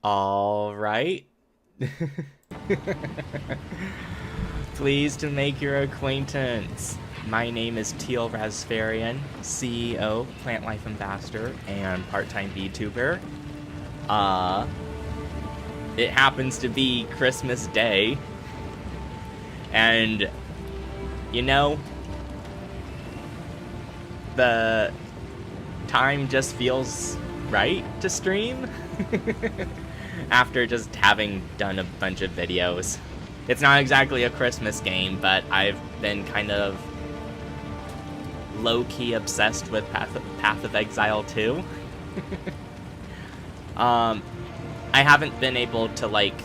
All right. Pleased to make your acquaintance. My name is Teal-Rasferian, CEO, Plant Life Ambassador, and part-time Vtuber. It happens to be Christmas Day, and you know, the time just feels right to stream after just having done a bunch of videos. It's not exactly a Christmas game, but I've been kind of low-key obsessed with Path of Exile 2. I haven't been able to, like,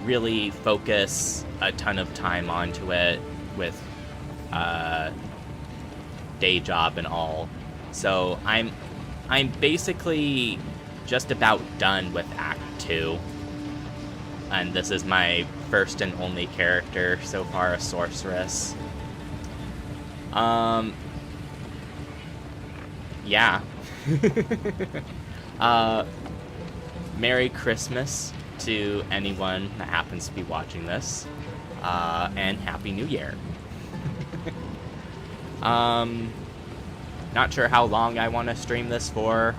really focus a ton of time onto it with day job and all. So I'm basically just about done with Act 2. And this is my first and only character so far, a sorceress. Yeah. Merry Christmas to anyone that happens to be watching this. And Happy New Year. Not sure how long I want to stream this for.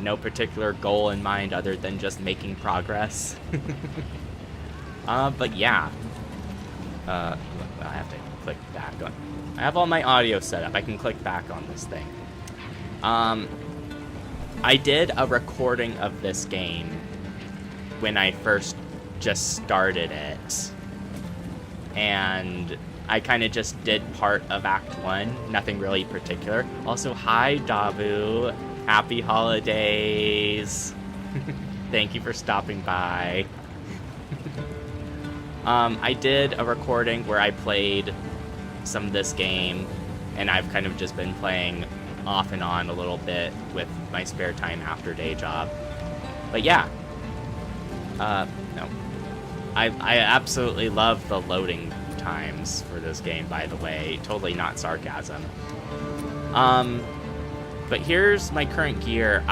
No particular goal in mind other than just making progress. But yeah. I have to click back on. I have all my audio set up. I can click back on this thing. I did a recording of this game when I first just started it. And I kind of just did part of Act 1. Nothing really particular. Also, hi, Dabu. Happy holidays. Thank you for stopping by. I did a recording where I played some of this game, and I've kind of just been playing off and on a little bit with my spare time after day job. But yeah. No. I absolutely love the loading times for this game, by the way. Totally not sarcasm. But here's my current gear.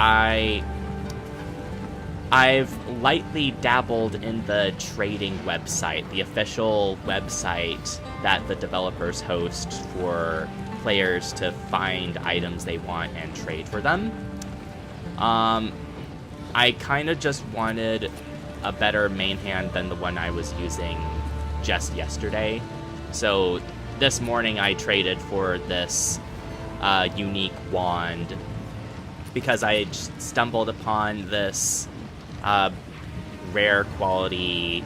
I've lightly dabbled in the trading website, the official website that the developers host for players to find items they want and trade for them. I kind of just wanted a better main hand than the one I was using just yesterday. So this morning I traded for this unique wand because I just stumbled upon this rare quality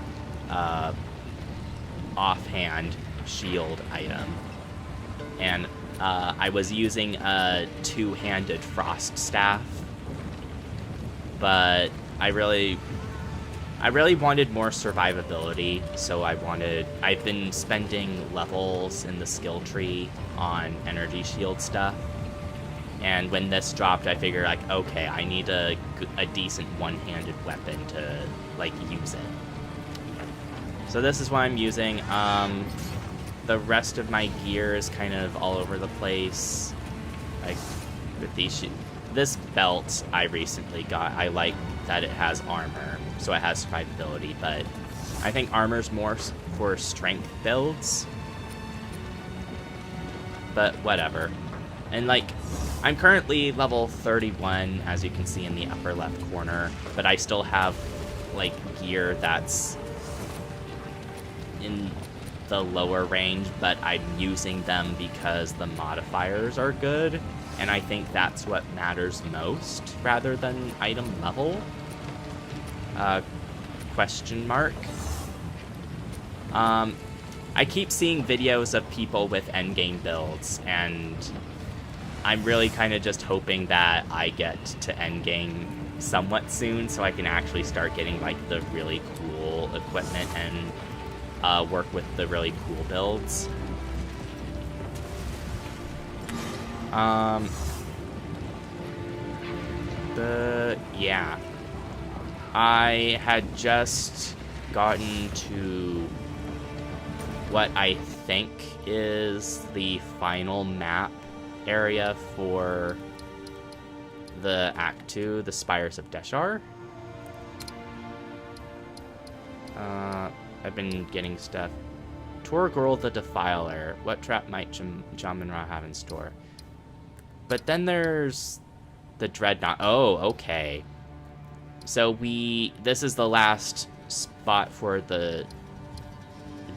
offhand shield item, and I was using a two-handed frost staff, but I really wanted more survivability, so I've been spending levels in the skill tree on energy shield stuff. And when this dropped, I figured, like, okay, I need a decent one-handed weapon to, like, use it. So this is what I'm using. The rest of my gear is kind of all over the place. Like, with this belt I recently got, I like that it has armor, so it has survivability, but I think armor's more for strength builds. But whatever. And, like, I'm currently level 31, as you can see in the upper left corner, but I still have, like, gear that's in the lower range, but I'm using them because the modifiers are good, and I think that's what matters most, rather than item level. Question mark. I keep seeing videos of people with endgame builds, and I'm really kind of just hoping that I get to endgame somewhat soon so I can actually start getting, like, the really cool equipment and work with the really cool builds. Yeah. I had just gotten to what I think is the final map area for the Act 2, the Spires of Deshar. I've been getting stuff. Torgorl the Defiler. What trap might Jamin-Ra have in store? But then there's the Dreadnought. Oh, okay. So this is the last spot for the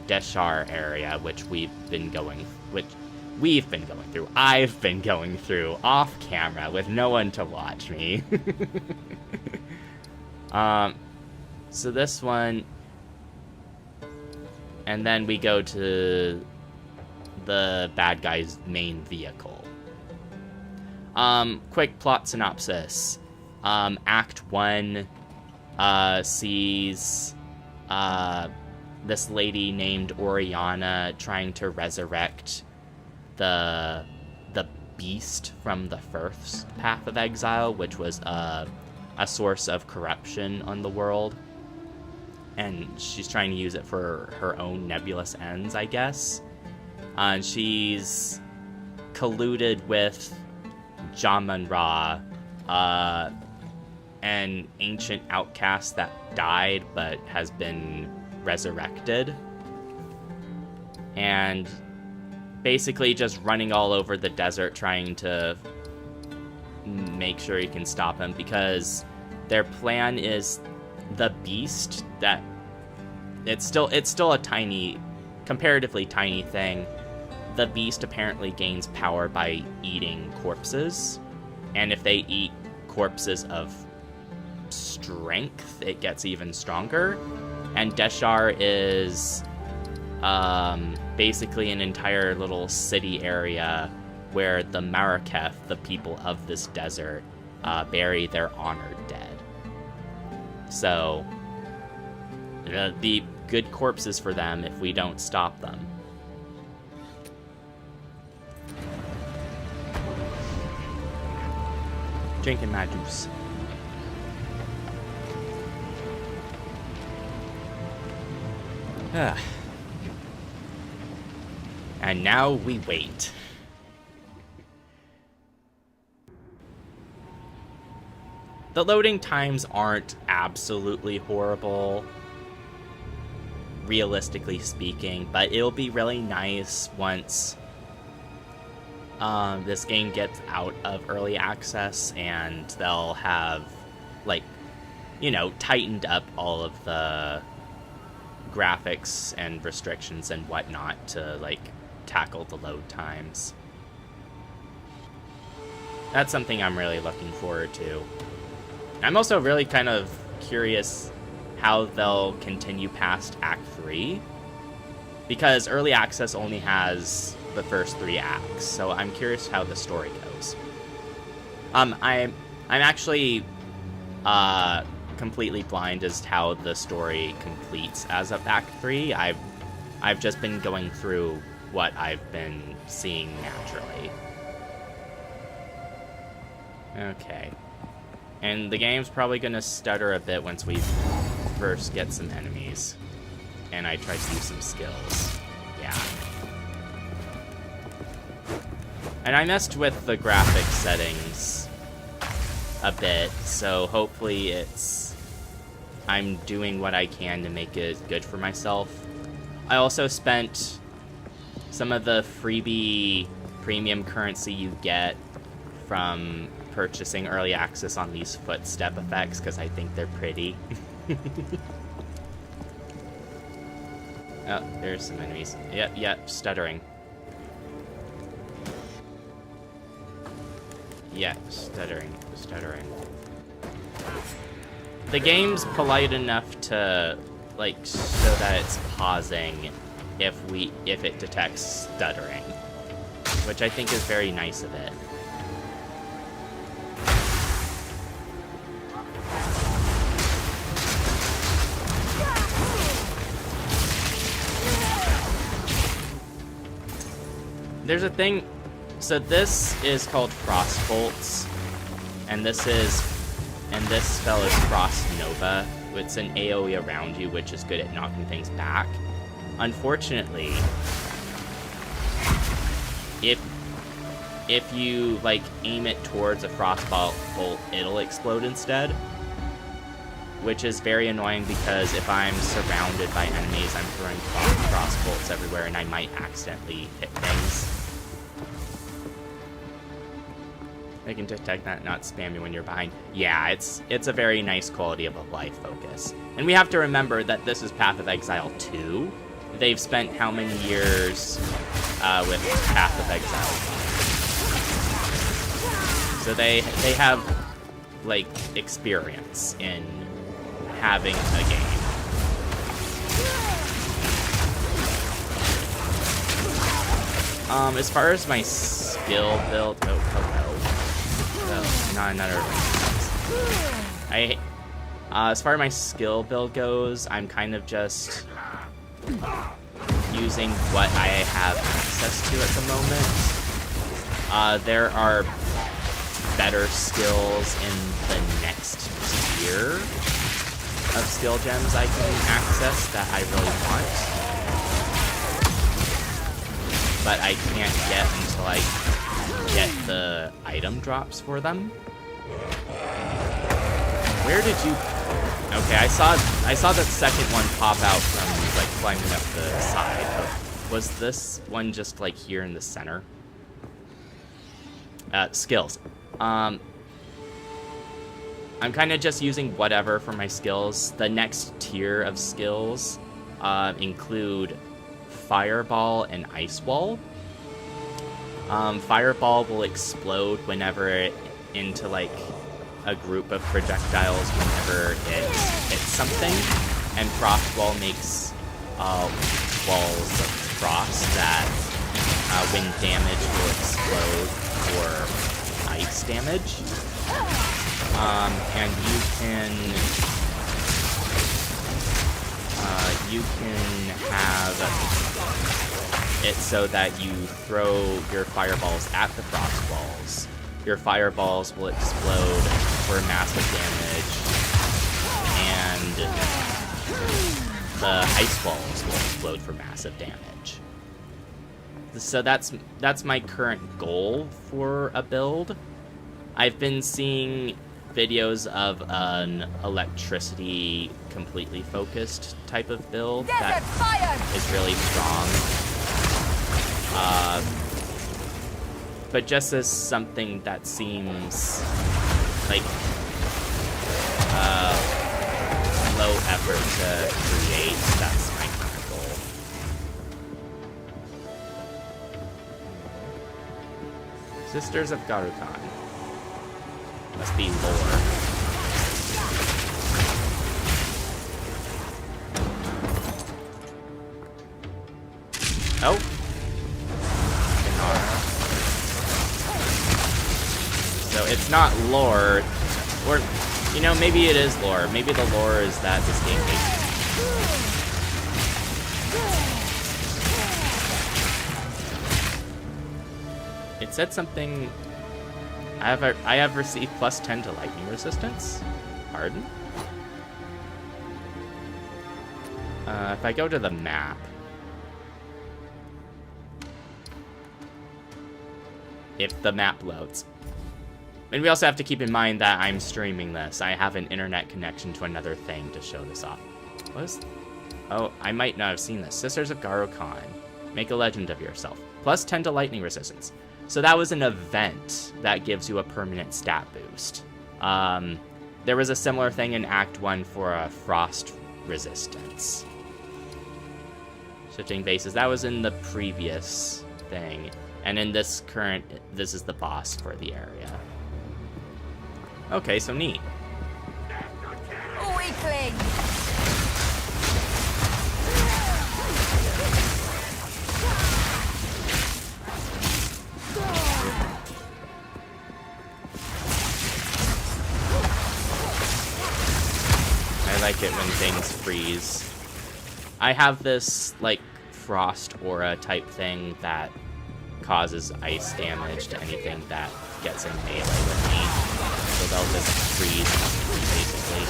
Deshar area, which we've been going through. I've been going through off camera with no one to watch me. So this one, and then we go to the bad guy's main vehicle. Quick plot synopsis. Act 1 sees this lady named Oriana trying to resurrect the beast from the first Path of Exile, which was a source of corruption on the world. And she's trying to use it for her own nebulous ends, I guess. And she's colluded with Jamin-Ra, an ancient outcast that died but has been resurrected. And basically just running all over the desert trying to make sure you can stop him, because their plan is the beast, that it's still a tiny, comparatively tiny thing. The beast apparently gains power by eating corpses, and if they eat corpses of strength, it gets even stronger. And Deshar is basically an entire little city area where the Maraketh, the people of this desert, bury their honored dead. So, the good corpses for them if we don't stop them. Drinking my juice. And now we wait. The loading times aren't absolutely horrible, realistically speaking, but it'll be really nice once this game gets out of early access and they'll have, like, you know, tightened up all of the graphics and restrictions and whatnot to, like, tackle the load times. That's something I'm really looking forward to. I'm also really kind of curious how they'll continue past Act 3, because early access only has the first 3 acts, so I'm curious how the story goes. I'm actually completely blind as to how the story completes as of Act 3. I've just been going through what I've been seeing naturally. Okay. And the game's probably gonna stutter a bit once we first get some enemies. And I try to use some skills. Yeah. And I messed with the graphic settings a bit, so hopefully I'm doing what I can to make it good for myself. I also spent some of the freebie premium currency you get from purchasing early access on these footstep effects, because I think they're pretty. Oh, there's some enemies. Yep, stuttering. Yeah, stuttering. The game's polite enough to, like, show that it's pausing if it detects stuttering, which I think is very nice of it. There's a thing, so this is called Frost Bolts, and this spell is Frost Nova. It's an AoE around you, which is good at knocking things back. Unfortunately, if you, like, aim it towards a frostbolt, it'll explode instead. Which is very annoying because if I'm surrounded by enemies, I'm throwing crossbolts everywhere and I might accidentally hit things. They can detect that, not spam you when you're behind. Yeah, it's a very nice quality of life focus. And we have to remember that this is Path of Exile 2. They've spent how many years with Path of Exile 1? So they have, like, experience in having a game. As far as my skill build, not another. As far as my skill build goes, I'm kind of just using what I have access to at the moment. There are better skills in the next tier of skill gems I can access that I really want, but I can't get until I get the item drops for them. Where did you... Okay, I saw that second one pop out from, like, climbing up the side. Was this one just, like, here in the center? Skills. I'm kind of just using whatever for my skills. The next tier of skills include Fireball and Ice Wall. Fireball will explode whenever into, like, a group of projectiles whenever it hits something. And Frostball makes walls of frost that, when damaged, will explode for ice damage. And you can have it so that you throw your fireballs at the frost balls. Your fireballs will explode for massive damage, and the ice balls will explode for massive damage. So that's my current goal for a build. I've been seeing videos of an electricity completely focused type of build that is really strong. But just as something that seems like low effort to create, that's my kind of goal. Sisters of Garukan. Must be lore. Oh. So it's not lore, or, you know, maybe it is lore. Maybe the lore is that this game makes... It said something... I have received +10 to lightning resistance? Pardon? If I go to the map... If the map loads. And we also have to keep in mind that I'm streaming this. I have an internet connection to another thing to show this off. What is... Oh, I might not have seen this. Sisters of Garukan. Make a legend of yourself. +10 to lightning resistance. So that was an event that gives you a permanent stat boost. There was a similar thing in Act 1 for a frost resistance. Shifting bases. That was in the previous thing. And in this current, this is the boss for the area. Okay, so neat. Weakling! I like it when things freeze. I have this, like, frost aura type thing that causes ice damage to anything that gets in melee with me. So they'll just freeze, basically.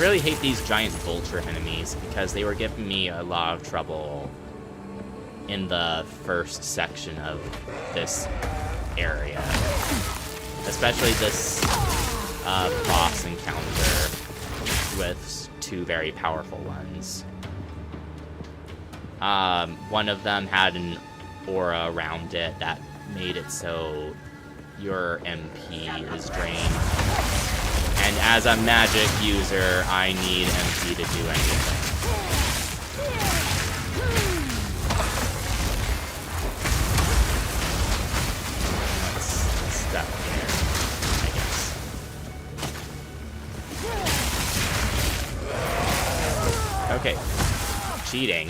really hate these giant vulture enemies because they were giving me a lot of trouble in the first section of this area. Especially this boss encounter with two very powerful ones. One of them had an aura around it that made it so your MP is drained. And as a magic user, I need MP to do anything. Let's step there, I guess. Okay. Cheating.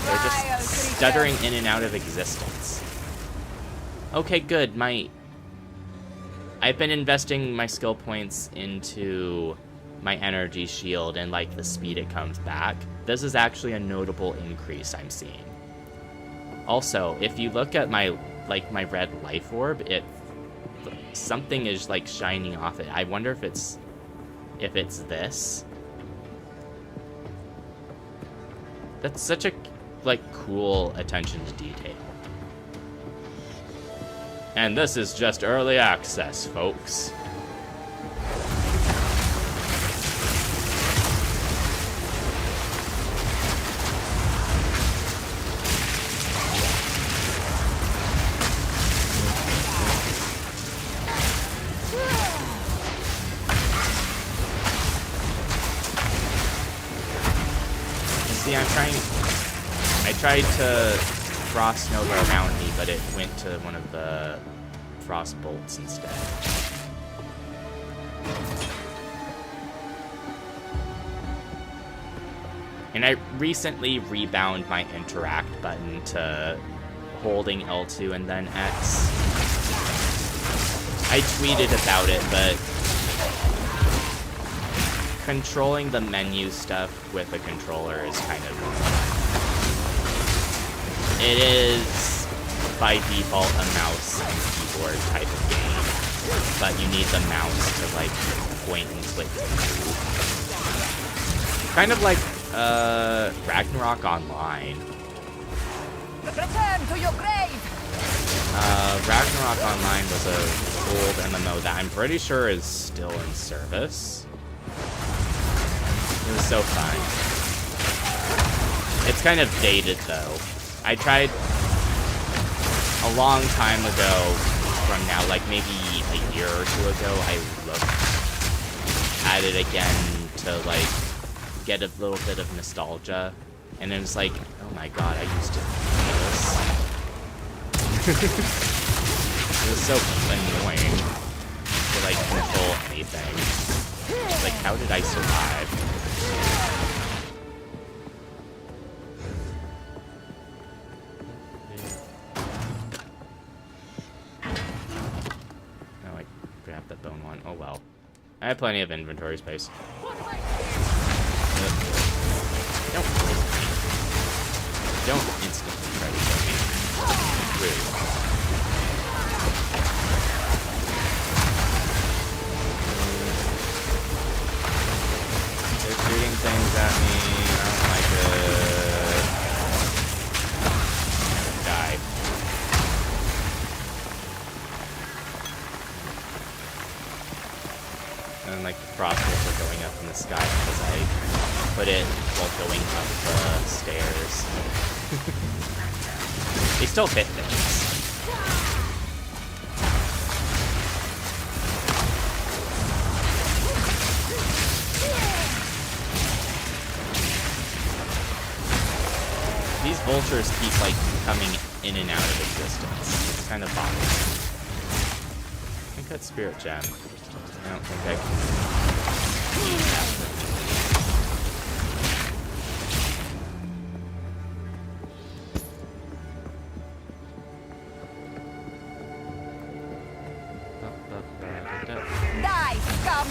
They're just stuttering in and out of existence. Okay, good. I've been investing my skill points into my energy shield and like the speed it comes back. This is actually a notable increase I'm seeing. Also, if you look at my red life orb, something is like shining off it. I wonder if it's this. That's such a cool attention to detail. And this is just early access, folks. See, I tried to frost nova around me, but it went to one of the frost bolts instead. And I recently rebound my interact button to holding L2 and then X. I tweeted about it, but controlling the menu stuff with a controller is kind of annoying. It is, by default, a mouse and keyboard type of game, but you need the mouse to, point and click to move. Kind of like, Ragnarok Online. Return to your grave! Ragnarok Online was a old MMO that I'm pretty sure is still in service. It was so fun. It's kind of dated, though. I tried a long time ago from now, maybe a year or two ago, I looked at it again to, get a little bit of nostalgia. And it was like, oh my god, I used to do this. It was so annoying to, control anything. How did I survive? That bone one. Oh well. I have plenty of inventory space. Don't instantly try to kill me. Rude. They're shooting things at me. I don't like it. Die. And the frost bolts are going up in the sky because I put it while going up the stairs. They still hit things. These vultures keep coming in and out of existence. It's kind of bothering. I think that's Spirit Gem. I don't think I can use that. Die, scum!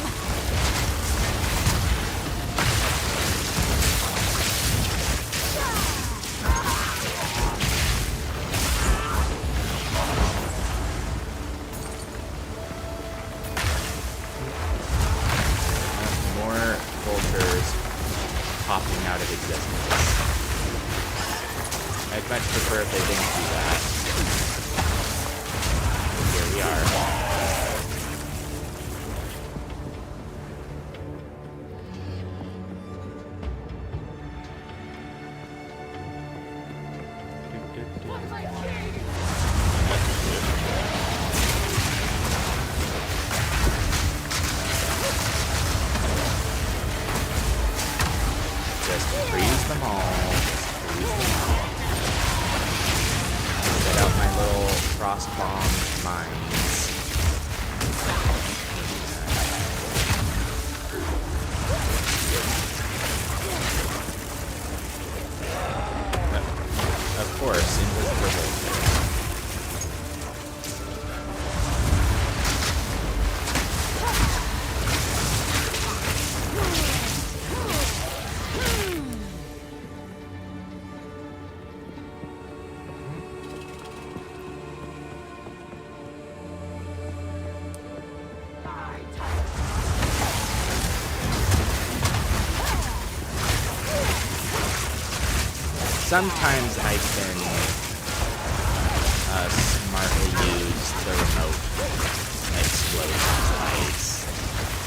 cross-bomb mines. Of course, invisible voltage. Sometimes I can smartly use the remote explosion device,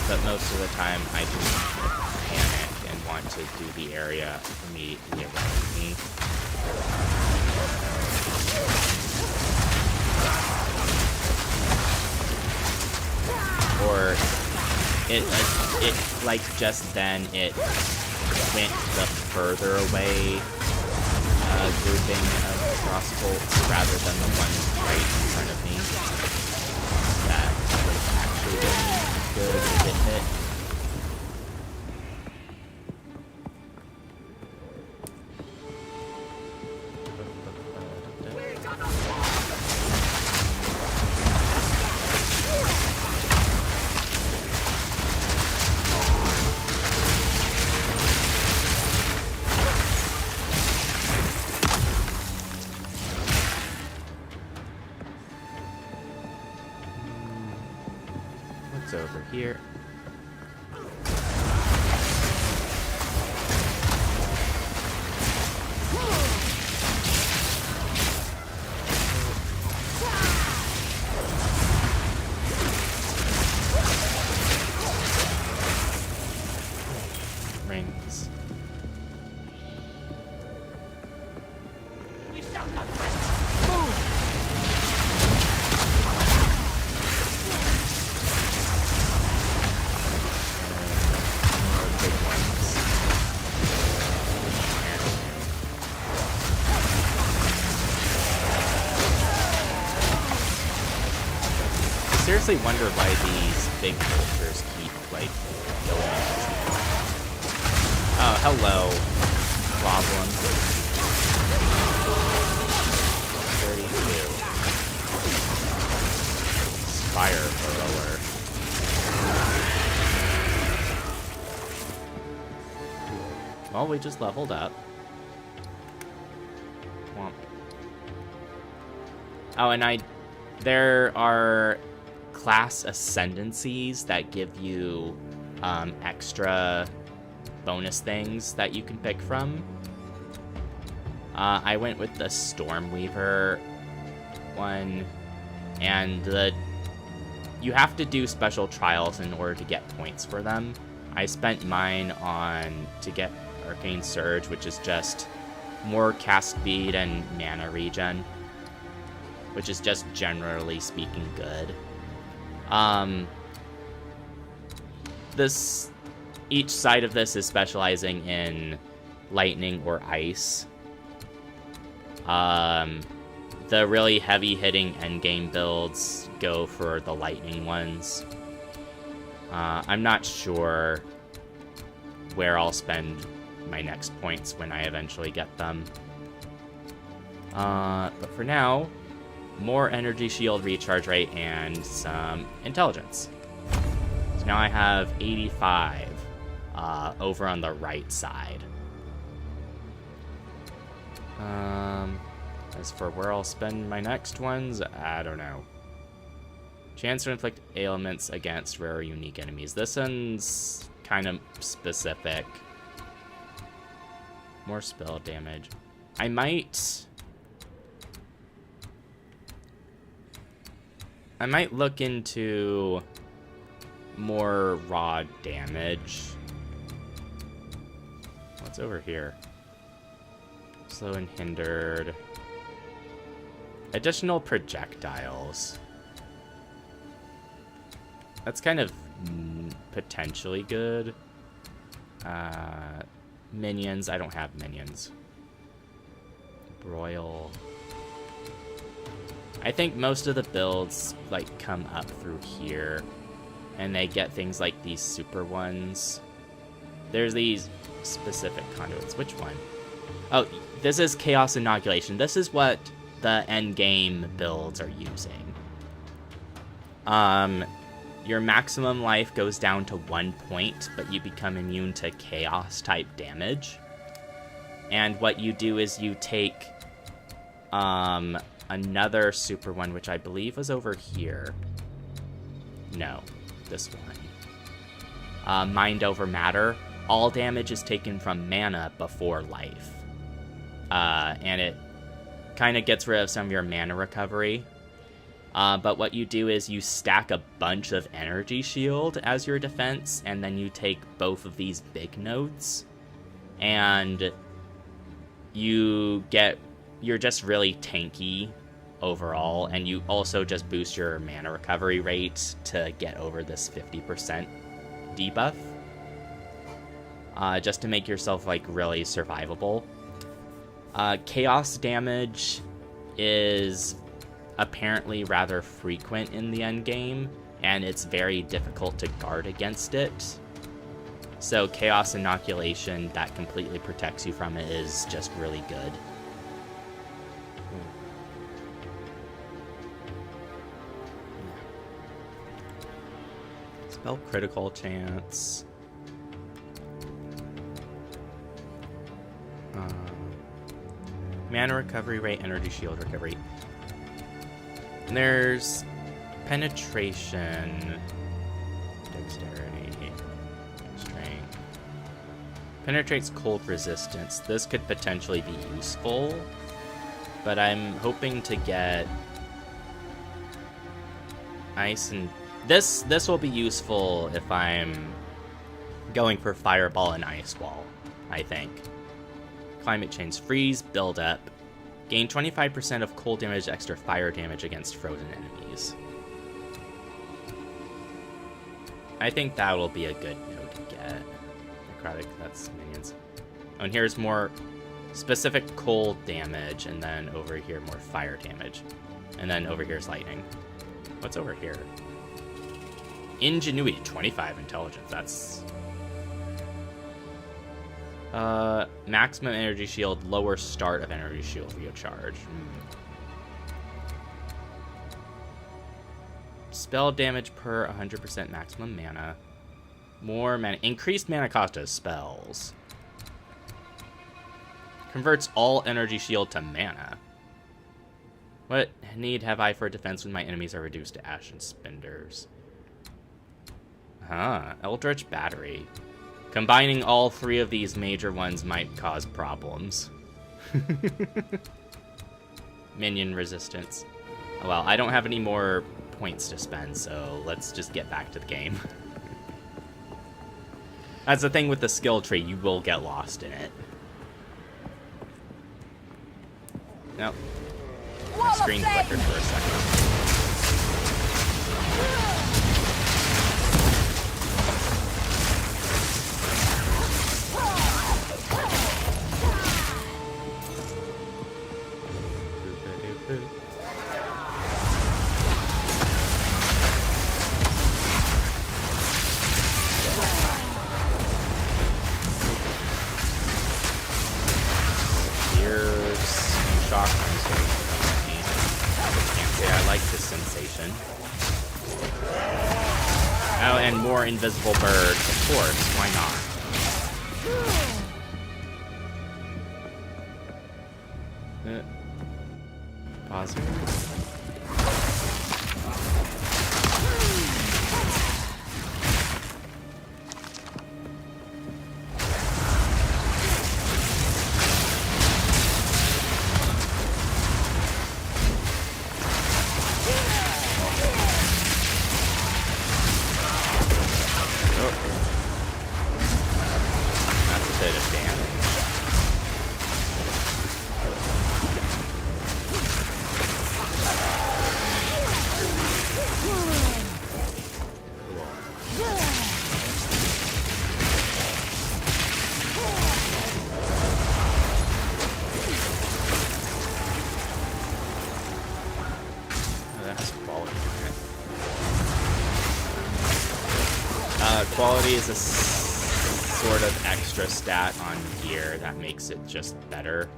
but most of the time I just panic and want to do the area immediately around me. Or it like just then it went the further away grouping of cross bolts rather than the one right in front of me. That would actually been good if it hit. Over here. Rings. I seriously wonder why these big vultures keep, like, going into. Oh, hello. Problem. 32. Spire Burrower. Well, we just leveled up. Womp. Oh, and there are class ascendancies that give you extra bonus things that you can pick from. I went with the Stormweaver one, and you have to do special trials in order to get points for them. I spent mine to get Arcane Surge, which is just more cast speed and mana regen, which is just generally speaking good. Each side of this is specializing in lightning or ice. The really heavy-hitting endgame builds go for the lightning ones. I'm not sure where I'll spend my next points when I eventually get them. But for now, more energy shield recharge rate and some intelligence. So now I have 85 over on the right side. As for where I'll spend my next ones, I don't know. Chance to inflict ailments against rare or unique enemies. This one's kind of specific. More spell damage. I might look into more raw damage. What's over here? Slow and hindered. Additional projectiles. That's kind of potentially good. Minions. I don't have minions. Broil. I think most of the builds like come up through here, and they get things like these super ones. There's these specific conduits. Which one? Oh, this is Chaos Inoculation. This is what the endgame builds are using. Your maximum life goes down to 1 point, but you become immune to chaos type damage. And what you do is you take another super one, which I believe was over here. No, this one. Mind over matter. All damage is taken from mana before life. And it kind of gets rid of some of your mana recovery. But what you do is you stack a bunch of energy shield as your defense, and then you take both of these big nodes, and you're just really tanky overall, and you also just boost your mana recovery rate to get over this 50% debuff, just to make yourself like really survivable. Chaos damage is apparently rather frequent in the end game, and it's very difficult to guard against it. So Chaos Inoculation that completely protects you from it is just really good. Spell critical chance. Mana recovery rate, energy shield recovery. And there's penetration, dexterity, strength. Penetrates cold resistance. This could potentially be useful, but I'm hoping to get ice, and this will be useful if I'm going for fireball and ice wall, I think. Climate change, freeze, build up. Gain 25% of cold damage, extra fire damage against frozen enemies. I think that will be a good node to get. Necrotic, that's minions. Oh, and here's more specific cold damage, and then over here more fire damage. And then over here's lightning. What's over here? Ingenuity, 25 intelligence, that's... maximum energy shield, lower start of energy shield recharge. Spell damage per 100% maximum mana. More mana. Increased mana cost of spells. Converts all energy shield to mana. What need have I for defense when my enemies are reduced to ash and spinders? Eldritch Battery. Combining all three of these major ones might cause problems. Minion resistance. Oh, well, I don't have any more points to spend, so let's just get back to the game. That's the thing with the skill tree, you will get lost in it. Nope. My screen flickered for a second. Invisible bird, of course, why not? Pause. quality is a sort of extra stat on gear that makes it just better.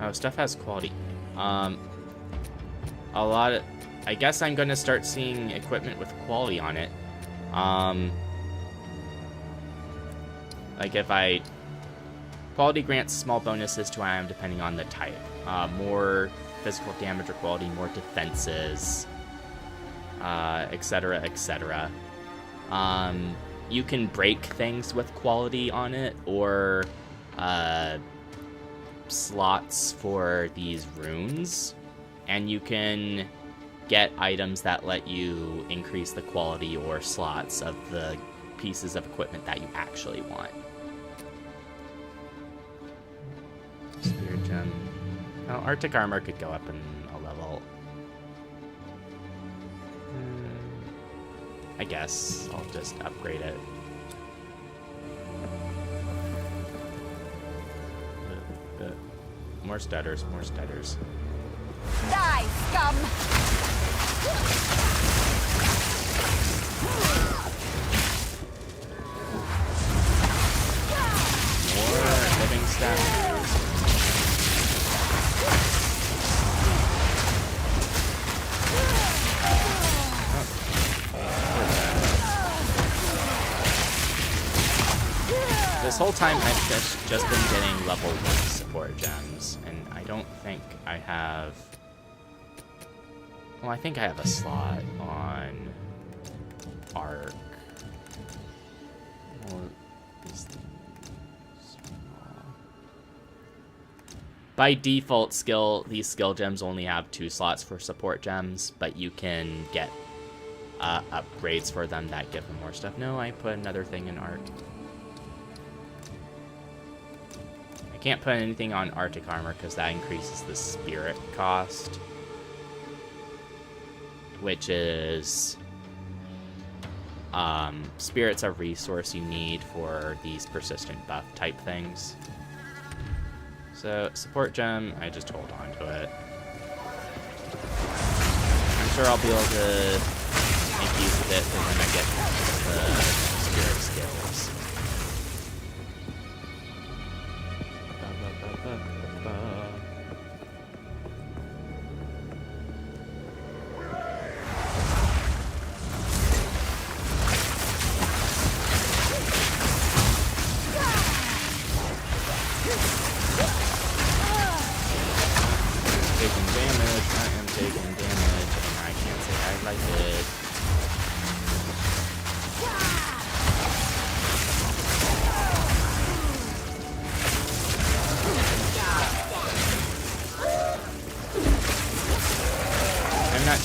Oh, stuff has quality. A lot of... I guess I'm gonna start seeing equipment with quality on it. Like if I... Quality grants small bonuses to item depending on the type. More physical damage or quality, more defenses, etc., etc. You can break things with quality on it, or slots for these runes, and you can get items that let you increase the quality or slots of the pieces of equipment that you actually want. Spirit gem. Oh, Arctic armor could go up in a level. I guess I'll just upgrade it. More stutters, more stutters. Die, scum! More living statues. This whole time I've just been getting level 1 support gems, and I don't think I have... Well, I think I have a slot on Arc. Well, these things... By default, these skill gems only have 2 slots for support gems, but you can get upgrades for them that give them more stuff. No, I put another thing in Arc. Can't put anything on Arctic armor because that increases the spirit cost, which is spirit's a resource you need for these persistent buff type things. So support gem, I just hold on to it. I'm sure I'll be able to make use of it when I get the spirit skills.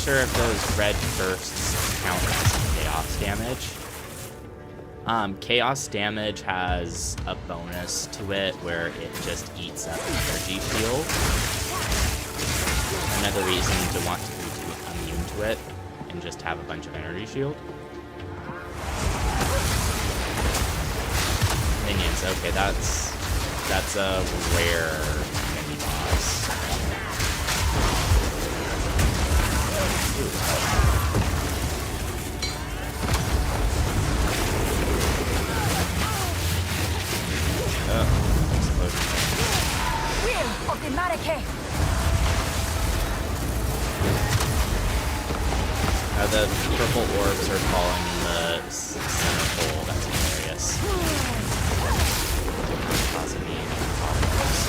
Sure if those red bursts count as chaos damage. Chaos damage has a bonus to it where it just eats up energy shield. Another reason to want to be immune to it and just have a bunch of energy shield. Minions, okay, that's a rare mini boss. Wheel of the Marike. The purple orbs are falling in the center hole. That's hilarious. Causing me problems.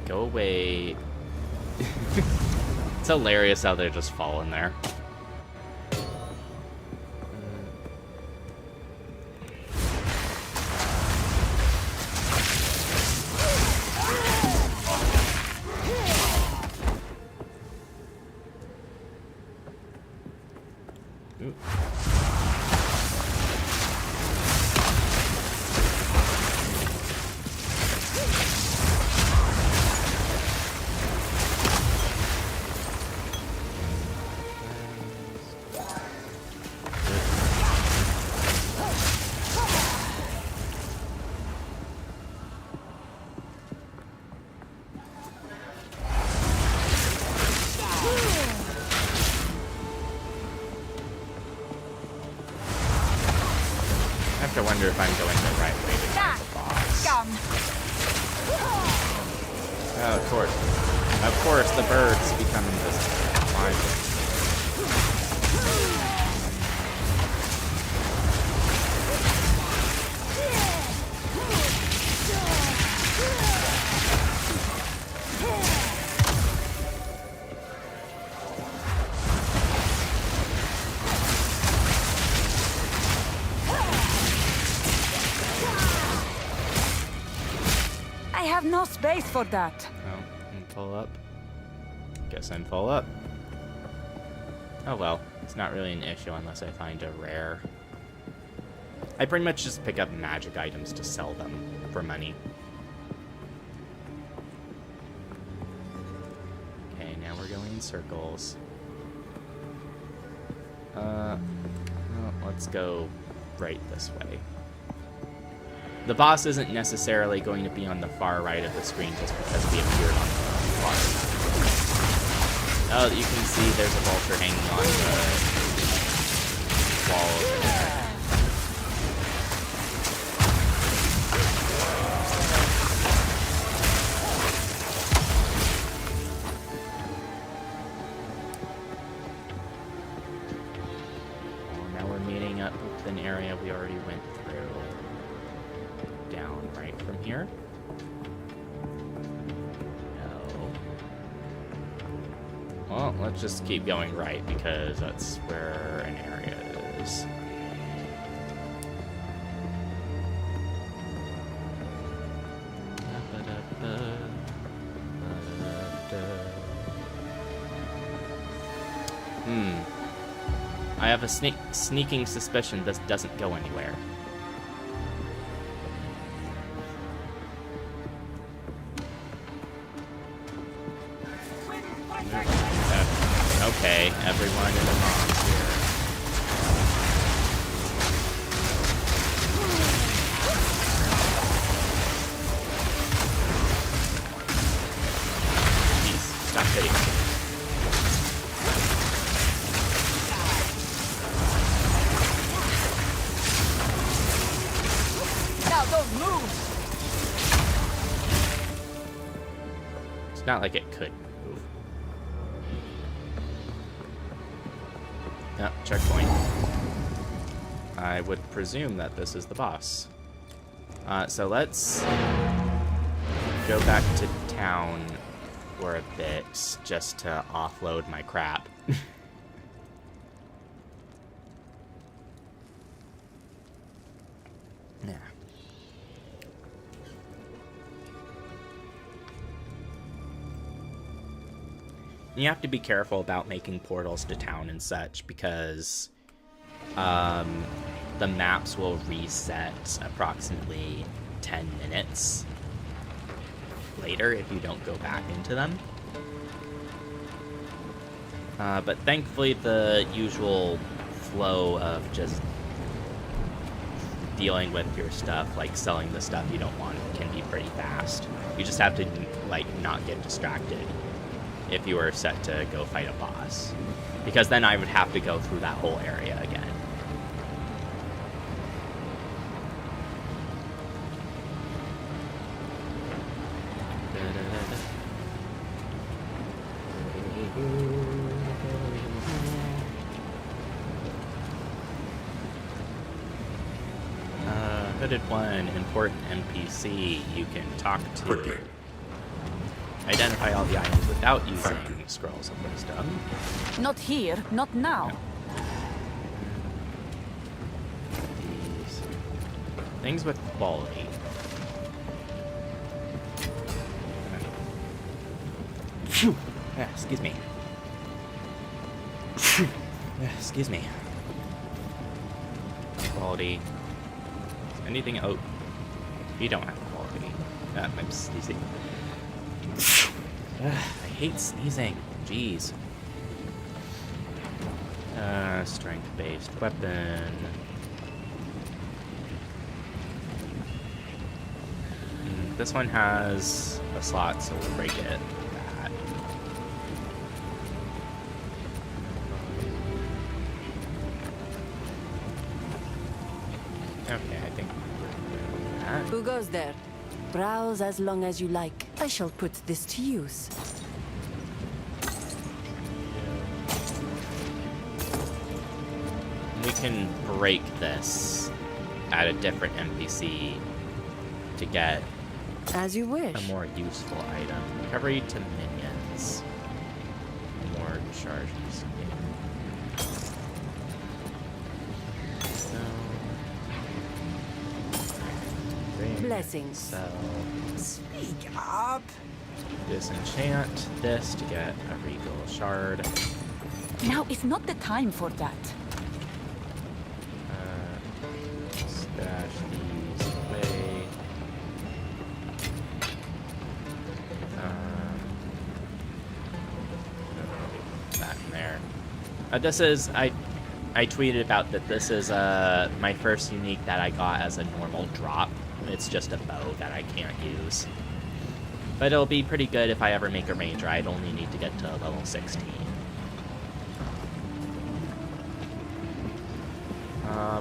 Go away. It's hilarious how they just fall in there. wonder if I'm going the right way to find the boss. Scum! Oh, of course. Of course, the birds become invisible. Fine. I have no space for that. Oh, I'm full up. Guess I'm full up. Oh well, it's not really an issue unless I find a rare. I pretty much just pick up magic items to sell them for money. Okay, now we're going in circles. Well, let's go right this way. The boss isn't necessarily going to be on the far right of the screen just because we appeared on the far left. Oh, you can see there's a vulture hanging on the wall over there. Now we're meeting up with an area we already went through. Down right from here. No. Well, let's just keep going right because that's where an area is. I have a sneaking suspicion this doesn't go anywhere. Okay, everyone in the mom's here. Jeez, stop hitting me. Now don't move! It's not like it could move. Oh, checkpoint. I would presume that this is the boss. So let's go back to town for a bit just to offload my crap. Yeah. You have to be careful about making portals to town and such because the maps will reset approximately 10 minutes later if you don't go back into them. But thankfully the usual flow of just dealing with your stuff, like selling the stuff you don't want, can be pretty fast. You just have to like not get distracted if you were set to go fight a boss, because then I would have to go through that whole area again. Hooded one, important NPC you can talk to. Identify all the items without using scrolls of wisdom. Not here, not now. These things with quality. Excuse me. Excuse me. Quality. Anything? Oh, you don't have quality. I'm sneezing. I hate sneezing. Jeez. Strength-based weapon. This one has a slot, so we'll break it. That. Okay, I think Who goes there? Browse as long as you like. I shall put this to use. We can break this at a different NPC to get As you wish. a more useful item. Recovery to minions. More charges. So, Blessings. So, Speak up. disenchant this to get a regal shard. Now is not the time for that. Stash these away. That in there. This is I tweeted about that. This is my first unique that I got as a normal drop. It's just a bow that I can't use, but it'll be pretty good if I ever make a ranger. I'd only need to get to level 16.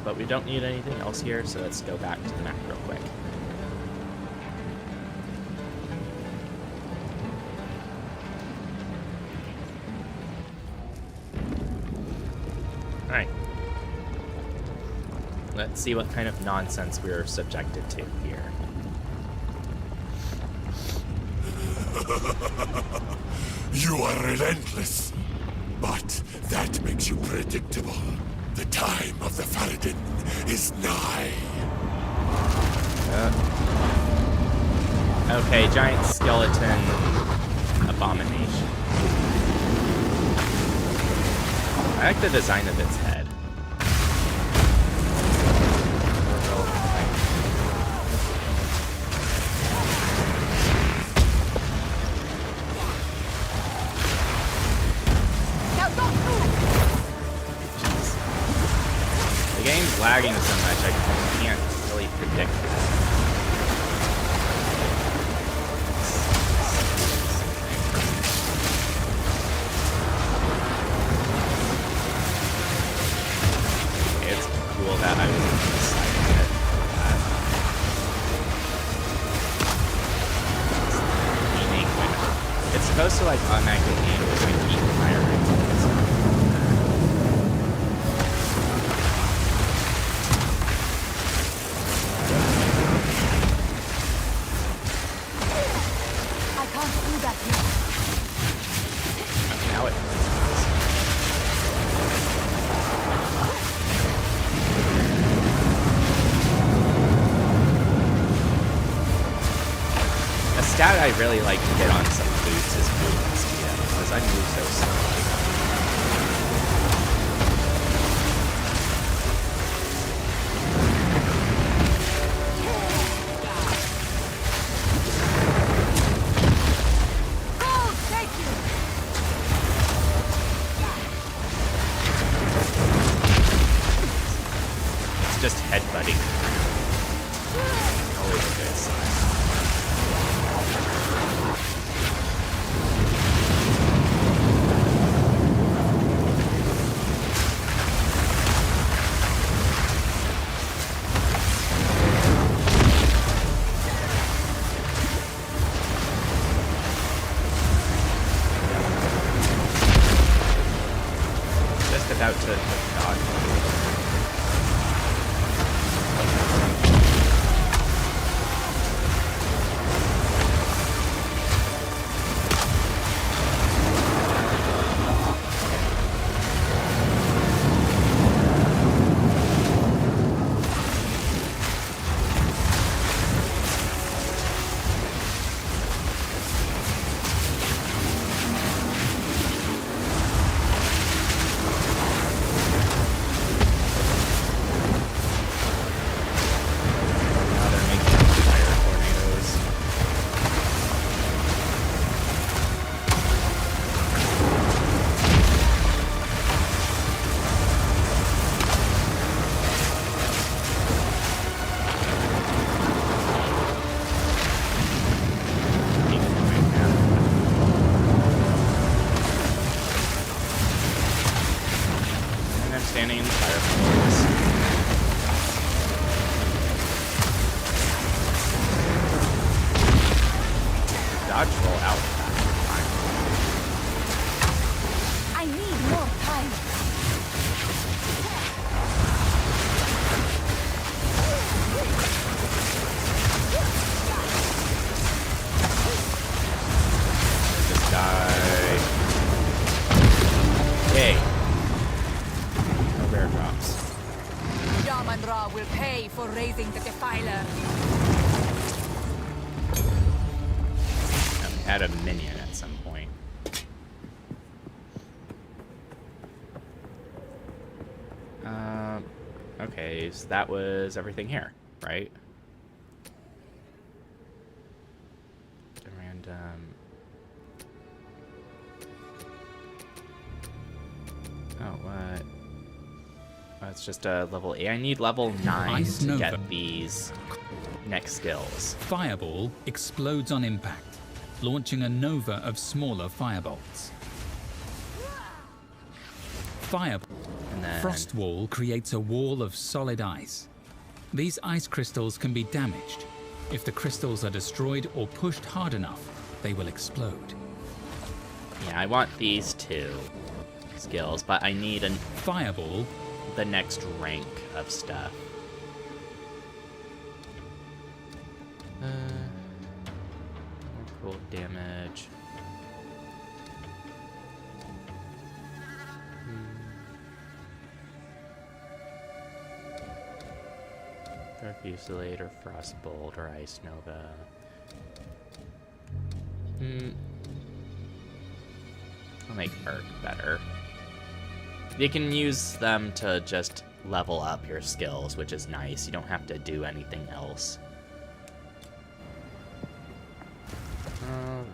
But we don't need anything else here, so let's go back to the map real quick. Alright. Let's see what kind of nonsense we're subjected to here. You are relentless, but that makes you predictable. The time of the Faradin is nigh. Okay, giant skeleton abomination. I like the design of its head. The game's lagging so much, I can't really predict that. It's cool that I was on the side of it. Aiming when it's supposed to like automatically aim when I keep firing. Now it a stat I really like to get on some boots is movement speed, because I move so slowly. It's just headbutting. Always a good sign. Just about to dodge. level out that time. I need more time. Just die. Yay. No bear drops. Yaman Ra will pay for raising the Defiler. Add a minion at some point. Okay, so that was everything here, right? Random. Oh, what? Oh, it's just a level 8. I need level 9 Ice to Nova. get these next skills. Fireball explodes on impact, launching a nova of smaller firebolts. Fireball. And then Frost Wall creates a wall of solid ice. These ice crystals can be damaged. If the crystals are destroyed or pushed hard enough, they will explode. yeah, I want these two skills, but I need Fireball. the next rank of stuff. More cold damage. Dark Fusillade or Frostbolt or Ice Nova. I'll make Arc better. You can use them to just level up your skills, which is nice. You don't have to do anything else.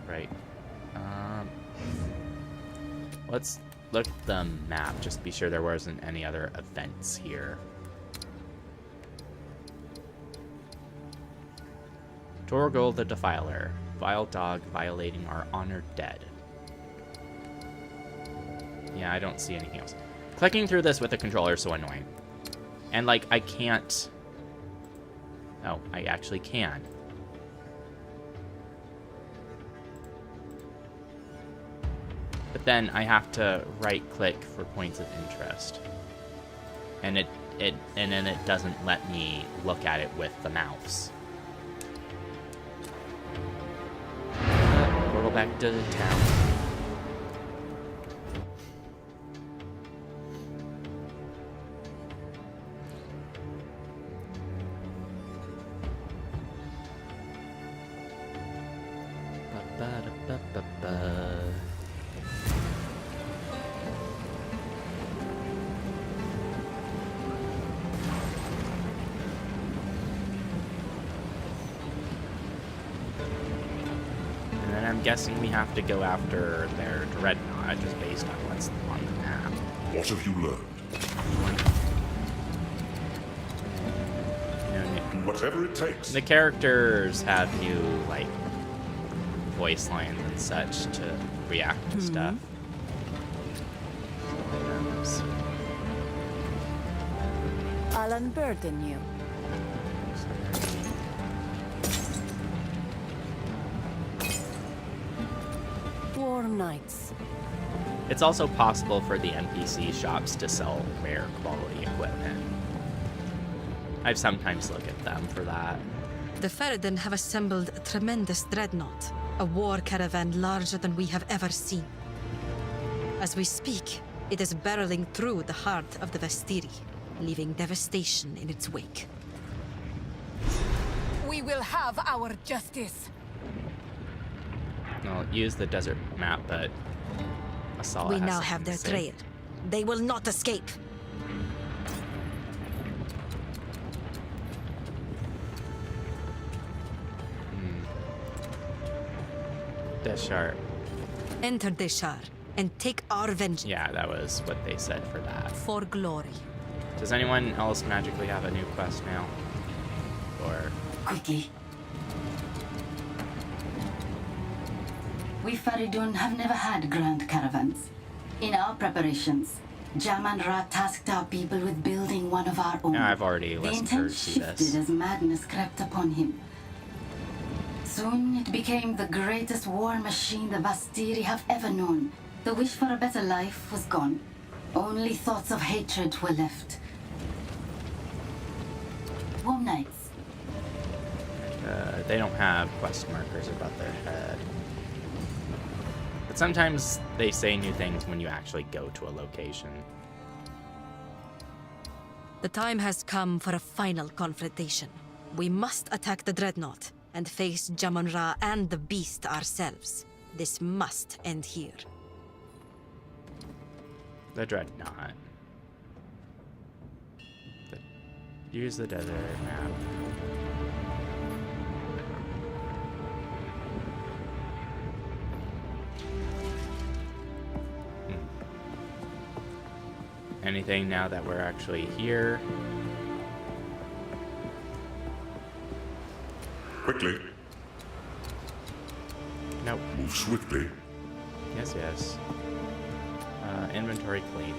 Alright. Let's look at the map, just be sure there wasn't any other events here. Torgol the Defiler. Vile dog violating our honored dead. Yeah, I don't see anything else. Clicking through this with a controller is so annoying. And, like, I can't... Oh, I actually can. But then I have to right-click for points of interest. And and then it doesn't let me look at it with the mouse. Portal back to town. Ba-ba-da-ba-ba-ba. And then I'm guessing we have to go after their dreadnought, just based on what's on the map. What have you learned? You know, Whatever it takes. the characters have new, like, voice lines and such to react to stuff. I'll unburden you. War Knights. It's also possible for the NPC shops to sell rare quality equipment. I've sometimes looked at them for that. The Faradin have assembled a tremendous dreadnought, a war caravan larger than we have ever seen. As we speak, it is barreling through the heart of the Vestiri, leaving devastation in its wake. We will have our justice. I'll use the desert map, but Asala We has now something have to their say. trail. They will not escape. Deshart. Enter Deshar and take our vengeance Yeah, that was what they said for that. for glory. Does anyone else magically have a new quest now? Or Quickly. We Faridun have never had grand caravans. In our preparations, Jaman Ra tasked our people with building one of our own. yeah, I've already The listened to her intent see shifted this. as madness crept upon him. Soon it became the greatest war machine the Vastiri have ever known. The wish for a better life was gone. Only thoughts of hatred were left. Warm nights. They don't have quest markers above their head. But sometimes they say new things when you actually go to a location. The time has come for a final confrontation. We must attack the Dreadnought and face Jamon-Ra and the Beast ourselves. This must end here. The Dreadnought. Use the desert map. Anything now that we're actually here? Quickly. Nope. Move swiftly. Yes, yes. Inventory clean.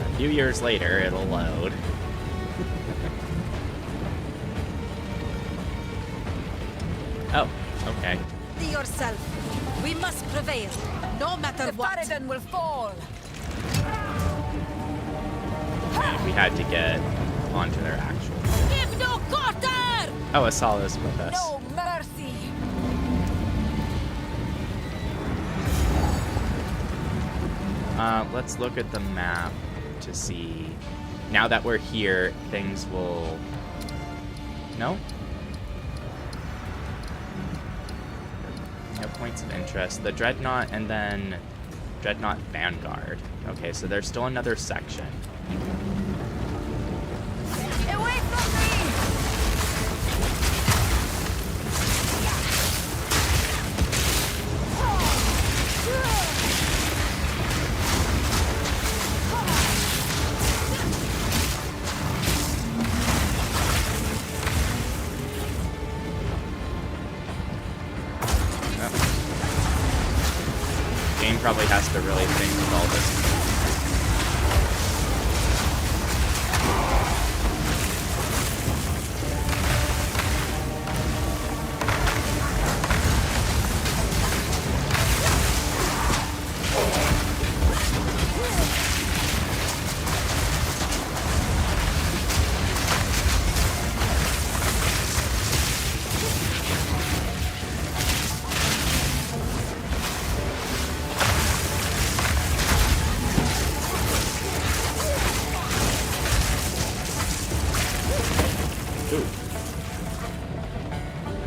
A few years later, it'll load. Oh, okay. Be yourself. We must prevail, no matter The what. Faradin will fall. And we had to get onto their actual. Give no quarter! Oh, Asala's with us. No mercy. Let's look at the map to see. Now that we're here, things will. No? No points of interest. The Dreadnought and then Dreadnought Vanguard. Okay, so there's still another section. Away from me! Game probably has to really think with all this.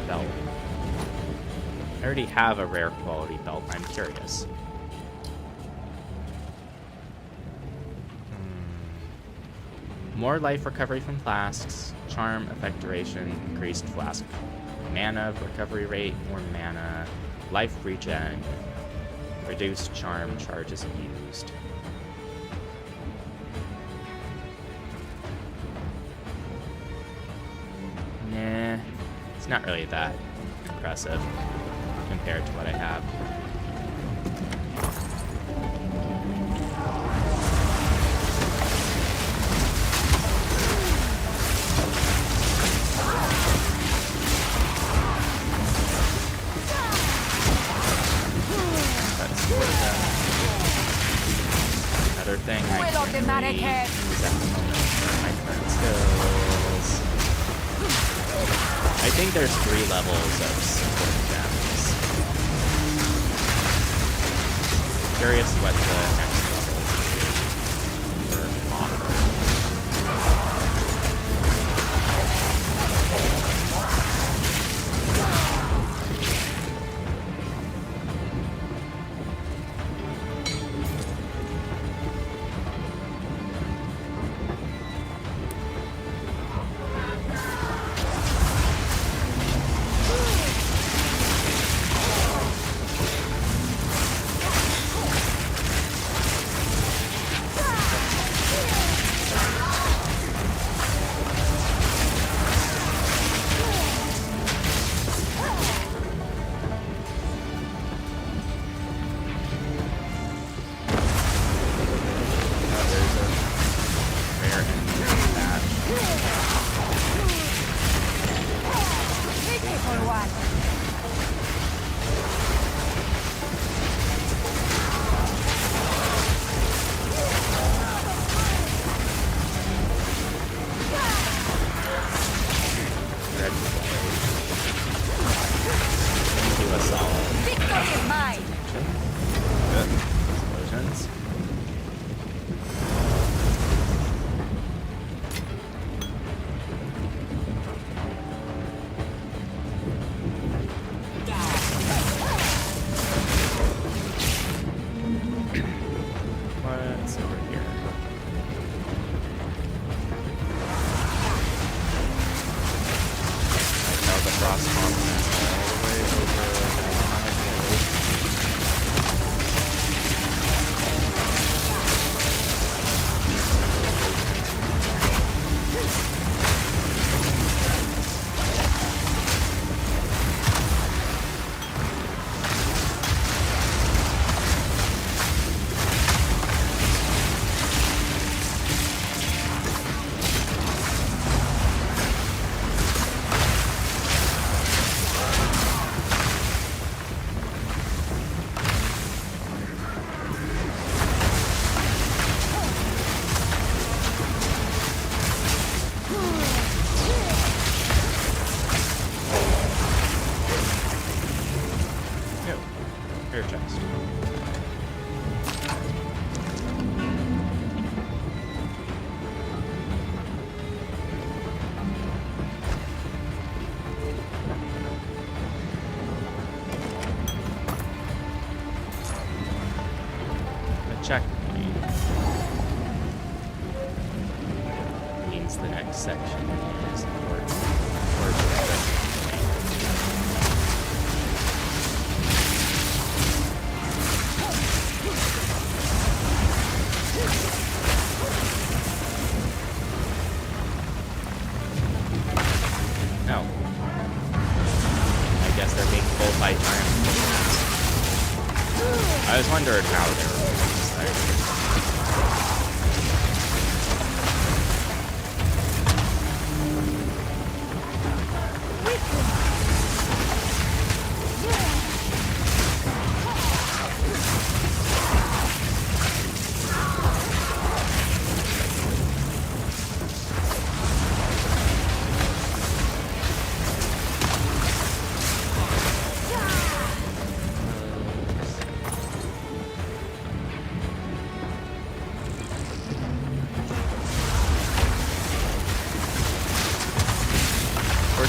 Belt. I already have a rare quality belt. I'm curious. More life recovery from flasks. Charm, effect duration, increased flask mana recovery rate, more mana, life regen, reduced charm charges used. Nah, it's not really that impressive compared to what I have. That's sort of another thing I Will of the can really Manic use at the moment for my current skills. I think there's 3 levels of support gems. Curious what the next level is for offer. the next section is towards no. I guess they're being pulled by giant fish. I was wondering how they were going to start.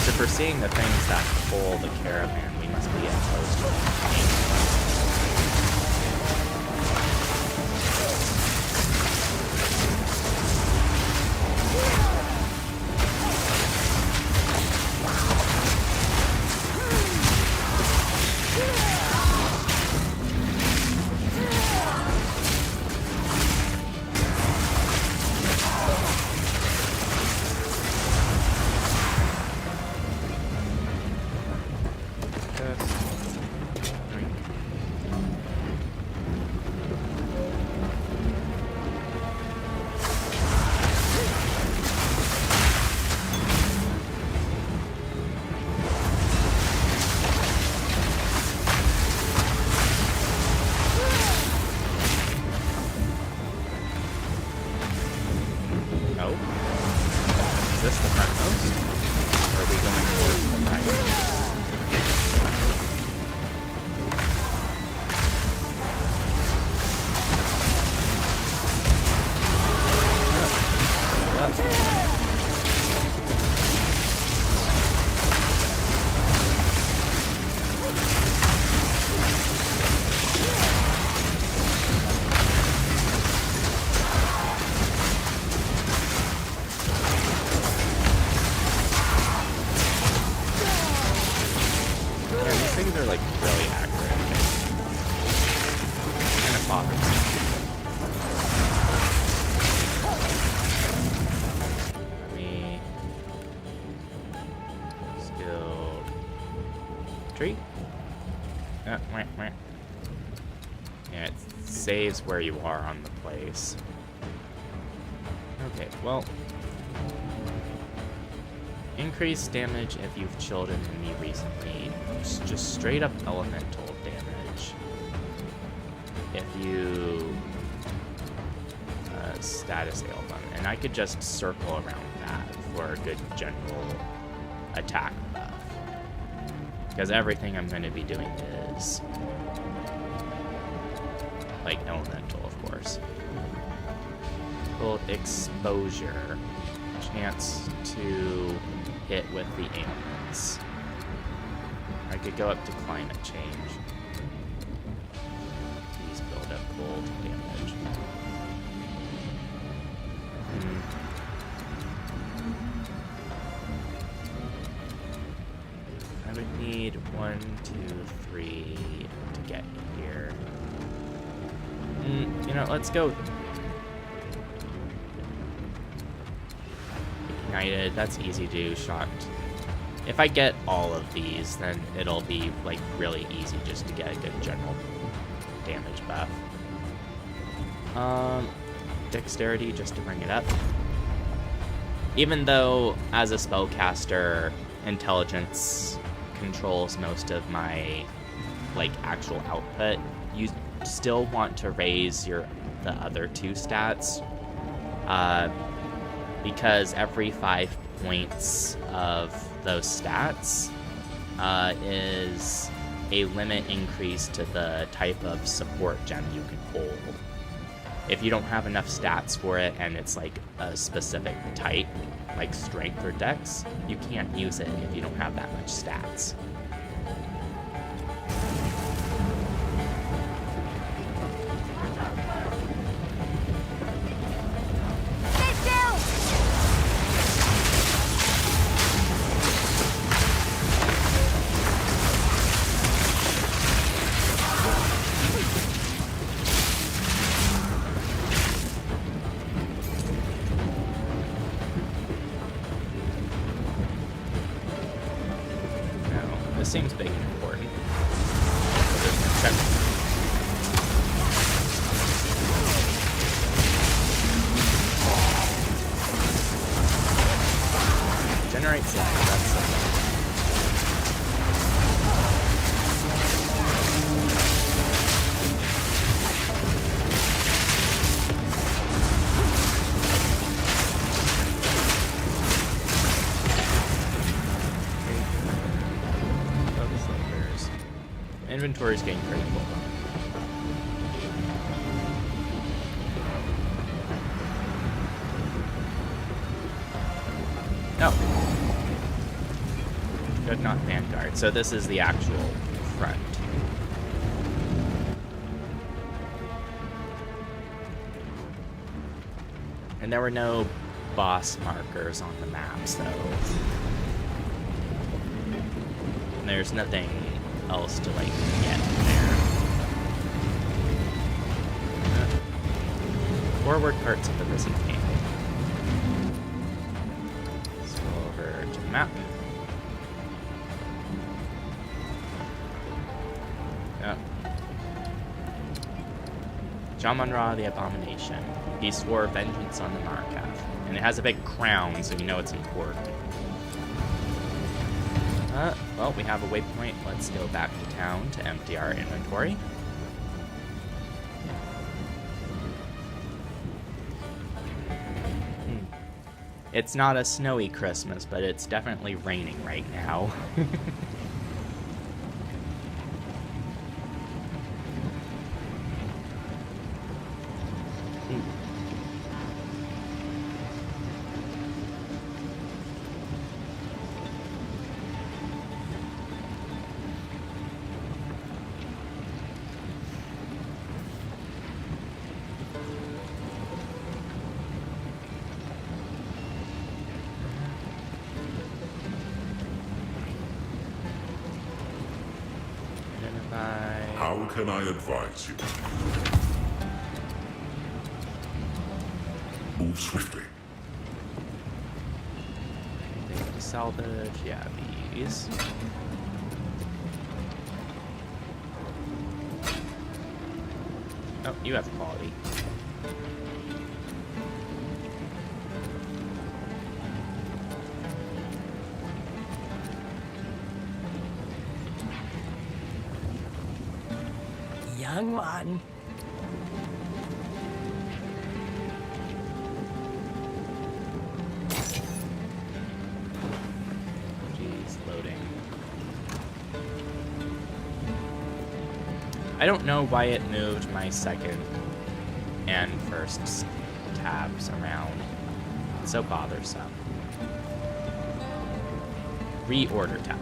If we're seeing the things that pull the caravan, we must be exposed to them. Yeah, it saves where you are on the place. Okay, well. Increased damage if you've chilled an enemy recently. Just straight up elemental damage. If you status ail them. And I could just circle around that for a good general attack buff. Because everything I'm going to be doing is like elemental, of course. Full exposure. Chance to hit with the ailments. I could go up to climate change. Please build up cold damage. I would need 1, 2, 3 to get here. You know, let's go. Ignited, that's easy to do. Shocked. If I get all of these, then it'll be like really easy just to get a good general damage buff. Dexterity just to bring it up. Even though as a spellcaster, intelligence controls most of my like actual output, you still want to raise the other two stats. Because every 5 points of those stats is a limit increase to the type of support gem you can hold. If you don't have enough stats for it and it's like a specific type, like strength or dex, you can't use it if you don't have that much stats. This seems big and important. Check. Generates life, that's something. Inventory's getting pretty full. Oh. Good, not Vanguard. So this is the actual front. And there were no boss markers on the map, so there's nothing else to like get there. Forward parts of the prison camp. Let's go over to the map. Oh. Jaman-Ra the Abomination. He swore vengeance on the Markath. And it has a big crown, so you know it's important. Well, we have a waypoint. Let's go back to town to empty our inventory. It's not a snowy Christmas, but it's definitely raining right now. How can I advise you? Move swiftly. Anything to salvage? Yeah, these. Oh, you have quality. Young one. Jeez, loading. I don't know why it moved my second and first tabs around. It's so bothersome. Reorder tab.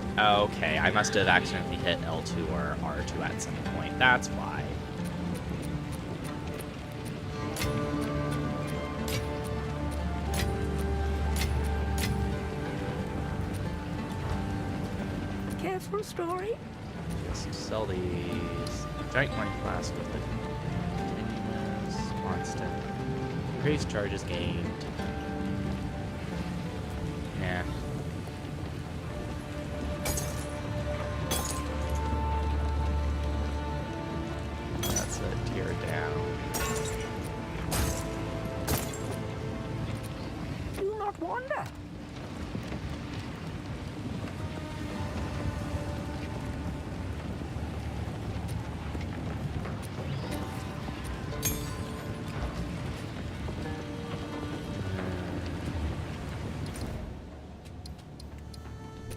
Okay, I must have accidentally hit L2 or R2 at some point. That's why. Careful, Story. Just sell these. Giant wine flask with the continuous, constant. Increased charges gained. Nah. That's a tier down. Do not wander.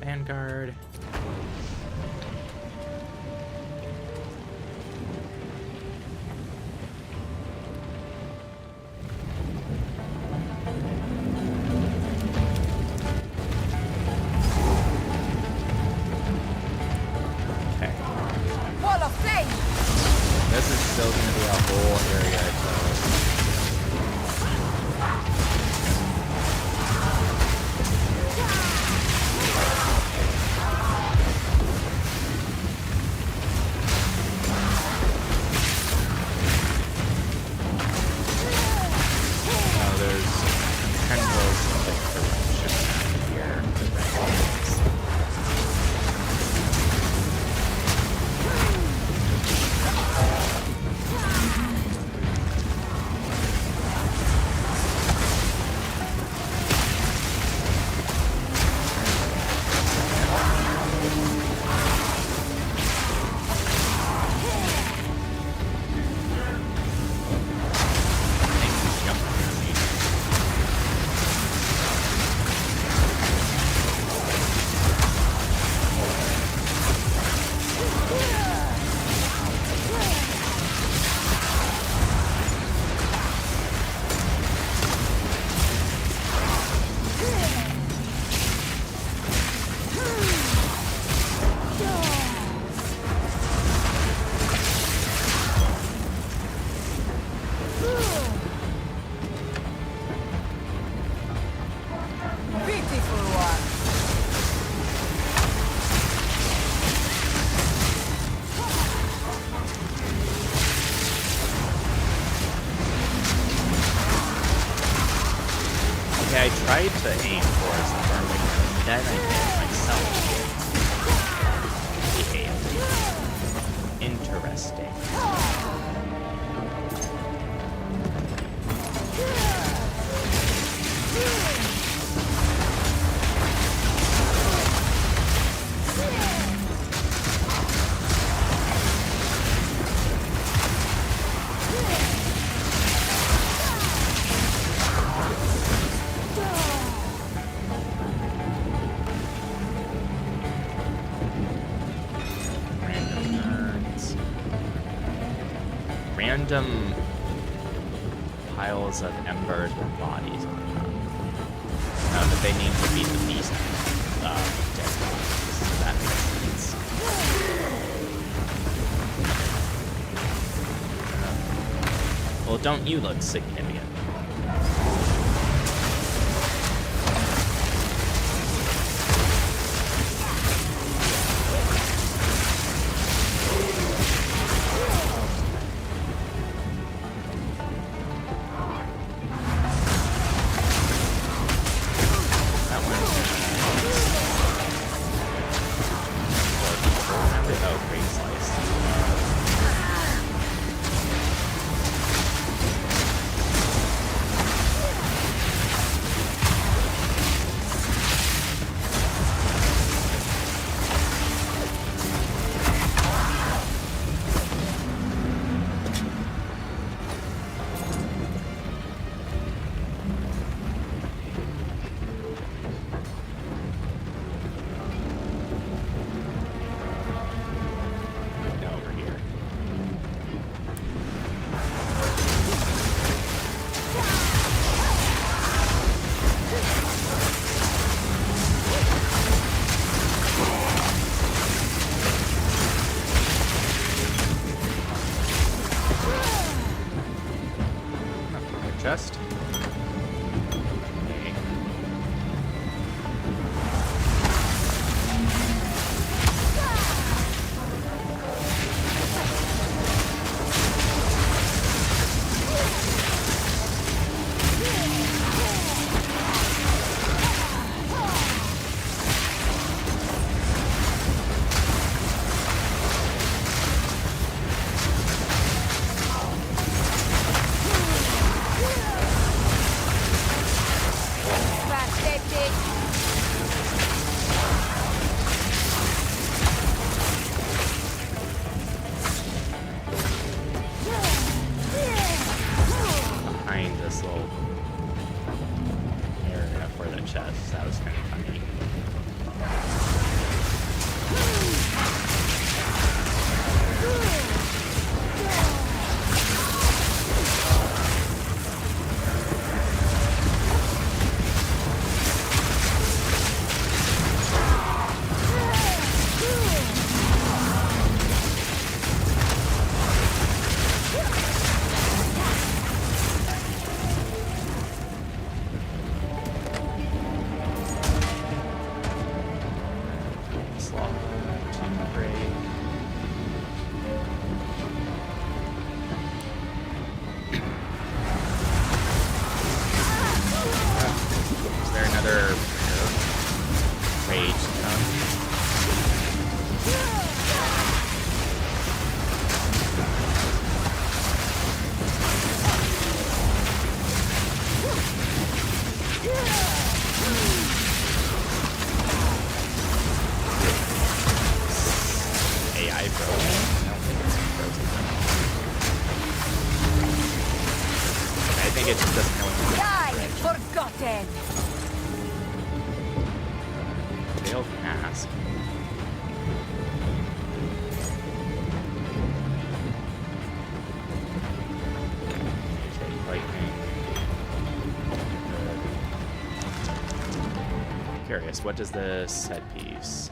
Vanguard. Okay. Wall of flame! This is still going to be a whole area to... Okay, I tried to aim for a storm, but then I hit myself. Interesting. Random piles of embers with bodies on them. But they need to beat the beast dead bodies, so that makes sense. Well, don't you look significant? Chest. What does this headpiece?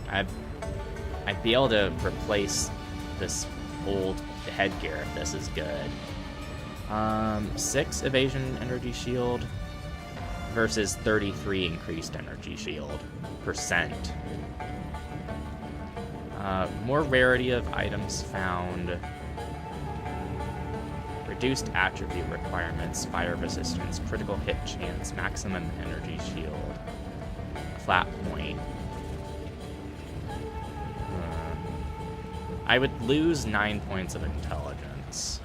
I'd be able to replace this old headgear if this is good. 6 evasion energy shield versus 33 increased energy shield percent. More rarity of items found. reduced attribute requirements, fire resistance, critical hit chance, maximum energy shield, flat point. I would lose 9 points of intelligence.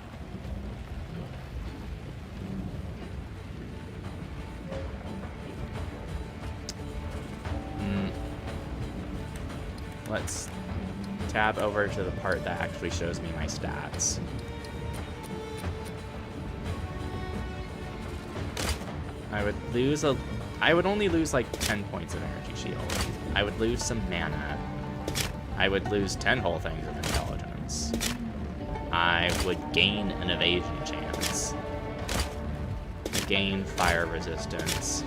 Let's tab over to the part that actually shows me my stats. I would only lose like 10 points of energy shield. I would lose some mana. I would lose 10 whole things of intelligence. I would gain an evasion chance. Gain fire resistance.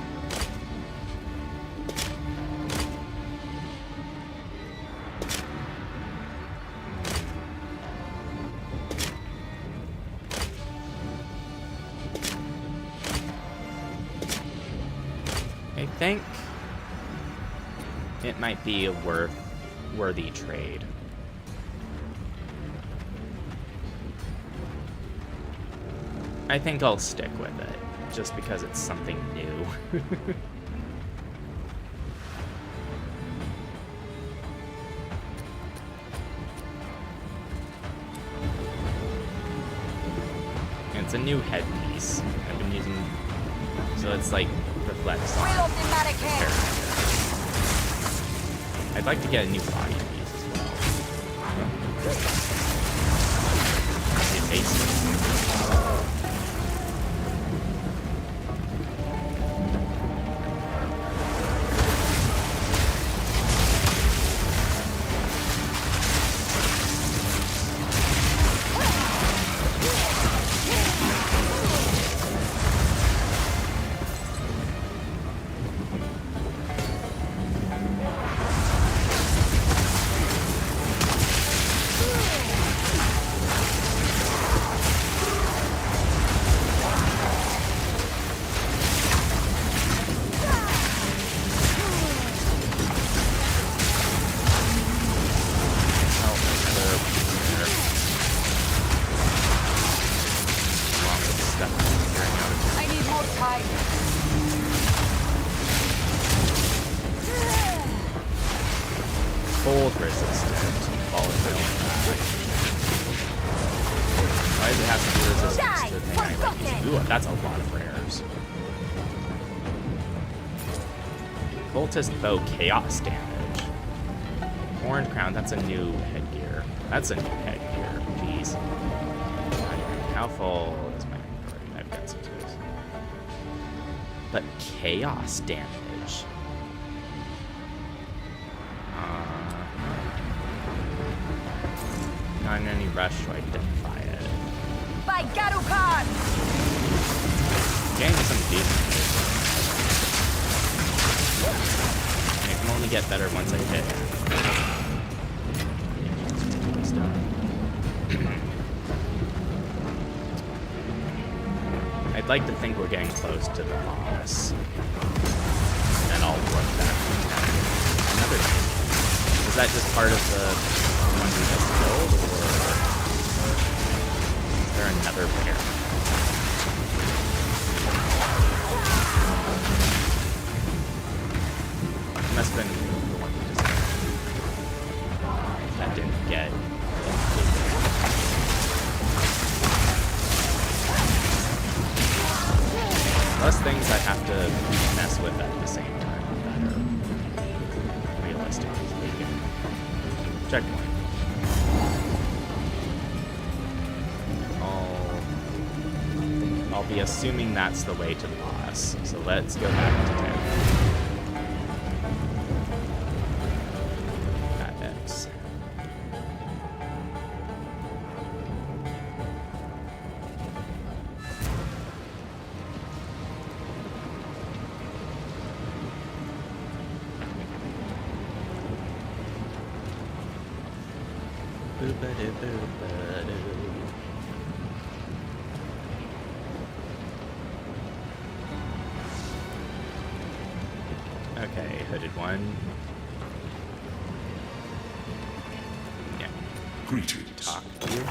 I think it might be a worthy trade. I think I'll stick with it, just because it's something new. It's a new headpiece. I've been using, so it's like reflects on the character. I'd like to get a new body piece as well. It tastes cold resistant, volatile attack. Why does it have to be resistant to the thing I like? Ooh, that's a lot of rares. Cultist bow chaos damage. Horned crown, that's a new headgear. That's a new headgear. Jeez. How full is my inventory? I've got some tools. But chaos damage. Not in any rush to identify it. By Garukar! Getting some decent hits. And it can only get better once I hit. I'd like to think we're getting close to the boss. And I'll work that. Another thing. Is that just part of the one we just killed, or is there another pair? It must have been the one we just killed. That didn't get less things I have to mess with at the same time that are realistically speaking. Checkpoint. I'll be assuming that's the way to the boss. So let's go back to 10. That X. Okay, hooded one. Yeah. Greetings. Talk to you.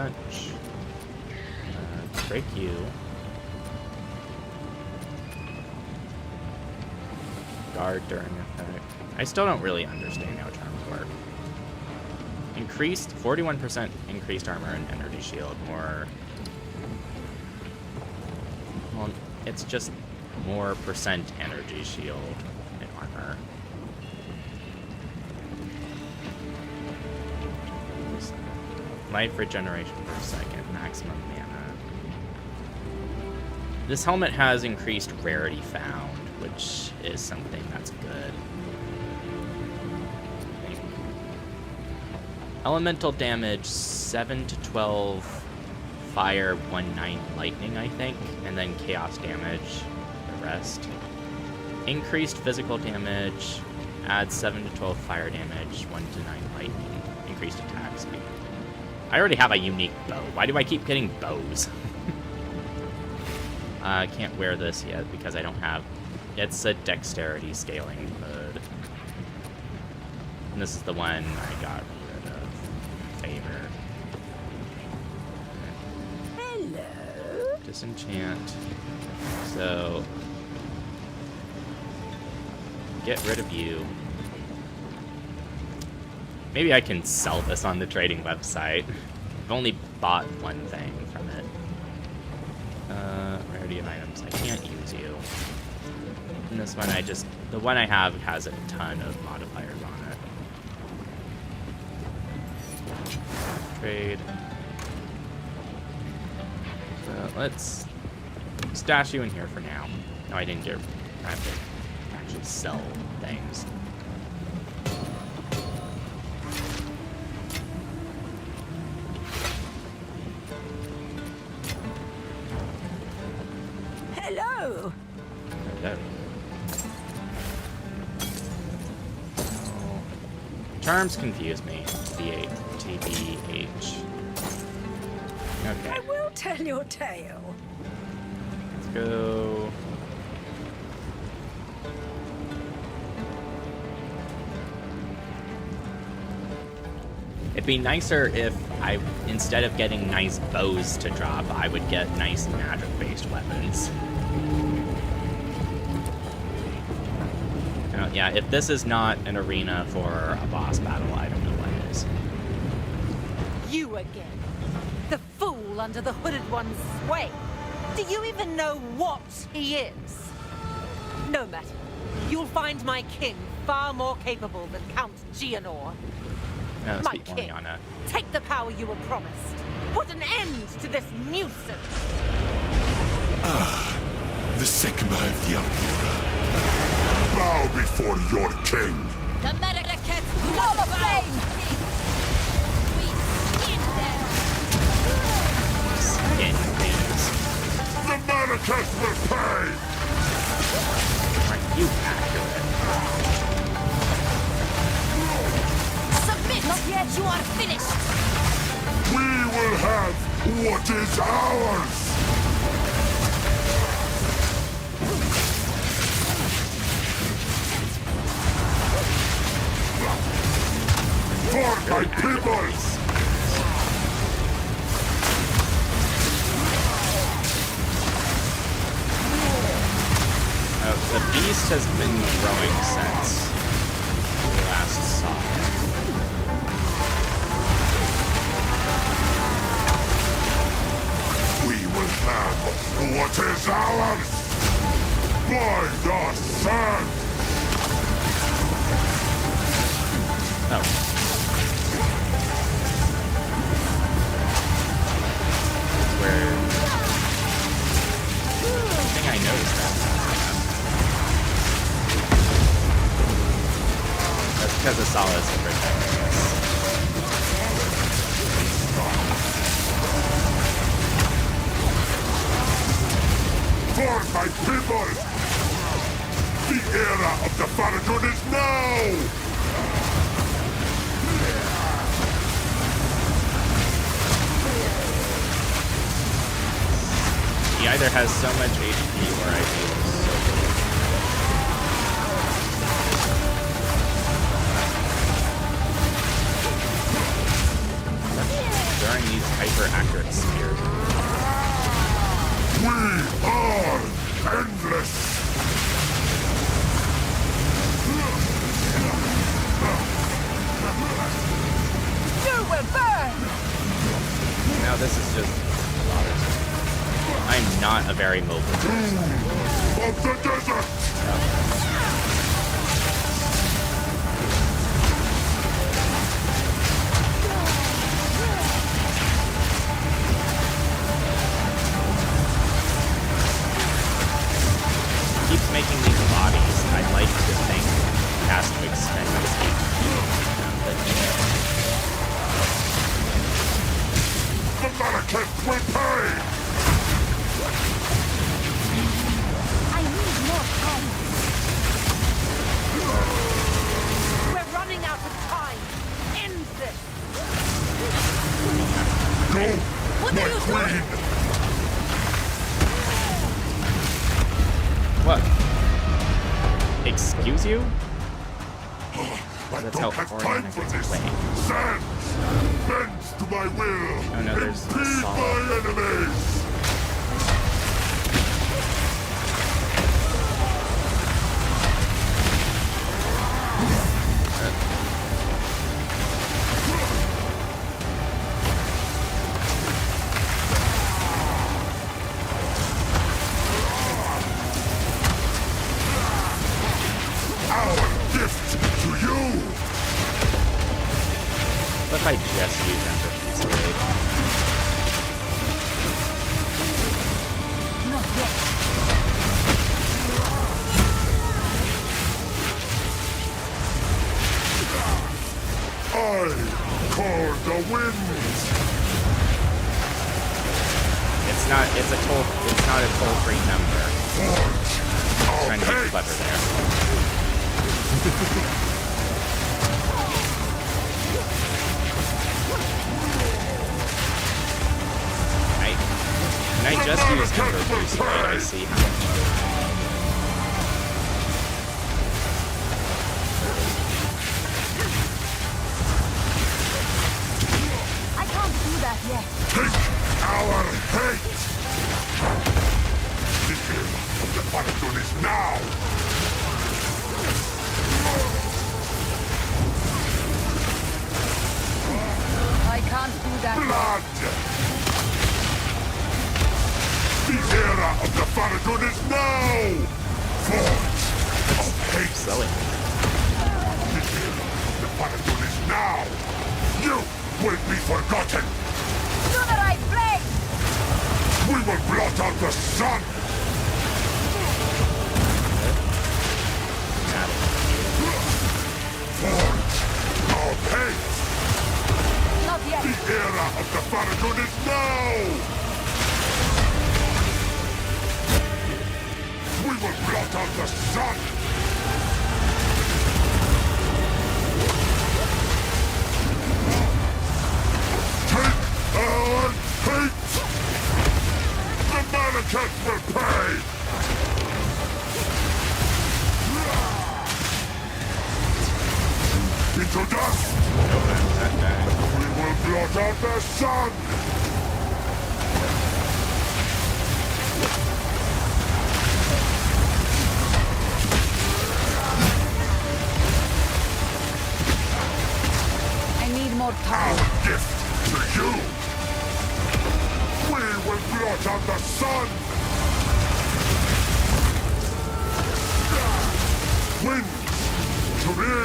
punch. Break you. Guard during effect. I still don't really understand how charms work. Increased 41% increased armor and energy shield. More. Well, it's just more percent energy shield and armor. Life regeneration per second. Maximum mana. This helmet has increased rarity found, which is something that's good. Elemental damage 7 to 12 fire, 1/9 lightning, I think, and then chaos damage, the rest. Increased physical damage, adds 7 to 12 fire damage, 1 to 9 lightning, increased attack speed. I already have a unique bow. Why do I keep getting bows? I can't wear this yet because I don't have... It's a dexterity scaling mode. And this is the one I got rid of. Favor. Hello. Disenchant. So... Get rid of you. Maybe I can sell this on the trading website. I've only bought one thing from it. Rarity of items. I can't use you. And this one, the one I have has a ton of modifiers on it. Trade. So let's stash you in here for now. No, I didn't get. I have to actually sell things. Hello. Hello. Charms confuse me. TBH. Okay. I will tell your tale. Let's go. It'd be nicer if instead of getting nice bows to drop, I would get nice magic-based weapons. Now, yeah, if this is not an arena for a boss battle, I don't know what is. You again. The fool under the hooded one's sway. Do you even know what he is? No matter. You'll find my king far more capable than Count Gianor. No, My speak king, Oriana. take the power you were promised. Put an end to this nuisance. The Sigma of the Alpura. Bow before your king. The Medicates love the flame! We skin them! Skin things. The Maracas will pay! Are you accurate? Submit! Not yet, you are finished! We will have what is ours! For my people! The beast has been growing since we last saw it. We will have what is ours! Bind us, son! Oh. Where... I think I noticed that. That's because of Solace and protecting us. For my people! The era of the Faradun is now! He either has so much HP or I feel so good. During these hyper spear. We are endless! You will burn! Now this is just bothersome. I'm not a very mobile person. Of the desert! Keeps making these bodies. I'd like to think it has to expend its HP. But The Malekith will pay! I need more time. We're running out of time. End this. Go, What my are you queen! doing? what? Excuse you? I That's don't how have Oriana time for gets this! away. Sands! Bends to my will! Oh no, there's a Impede solid. my enemies! Our gift to you! What if I just use Ember Fusillade? Not yet. I call the winds! It's not a toll-free number. Forge our Trying to be pace! clever there. Can I just use Ember Fusillade? I see how much. I can't do that yet. Take our hate! The end of the Paradon is now! I can't do that. Blood! The era of the Paradon is now! Forge of hate! Silly. The era of the Paradon is now! You will be forgotten! Sooner I flame! We will blot out the sun! Forge of hate! Not yet. The era of the Paradon is now! We will blot out the sun! Take our hate! The Malekith will pay! Into dust! We will blot out the sun! I need more time. Our gift to you! We will blot out the sun! Winds to me!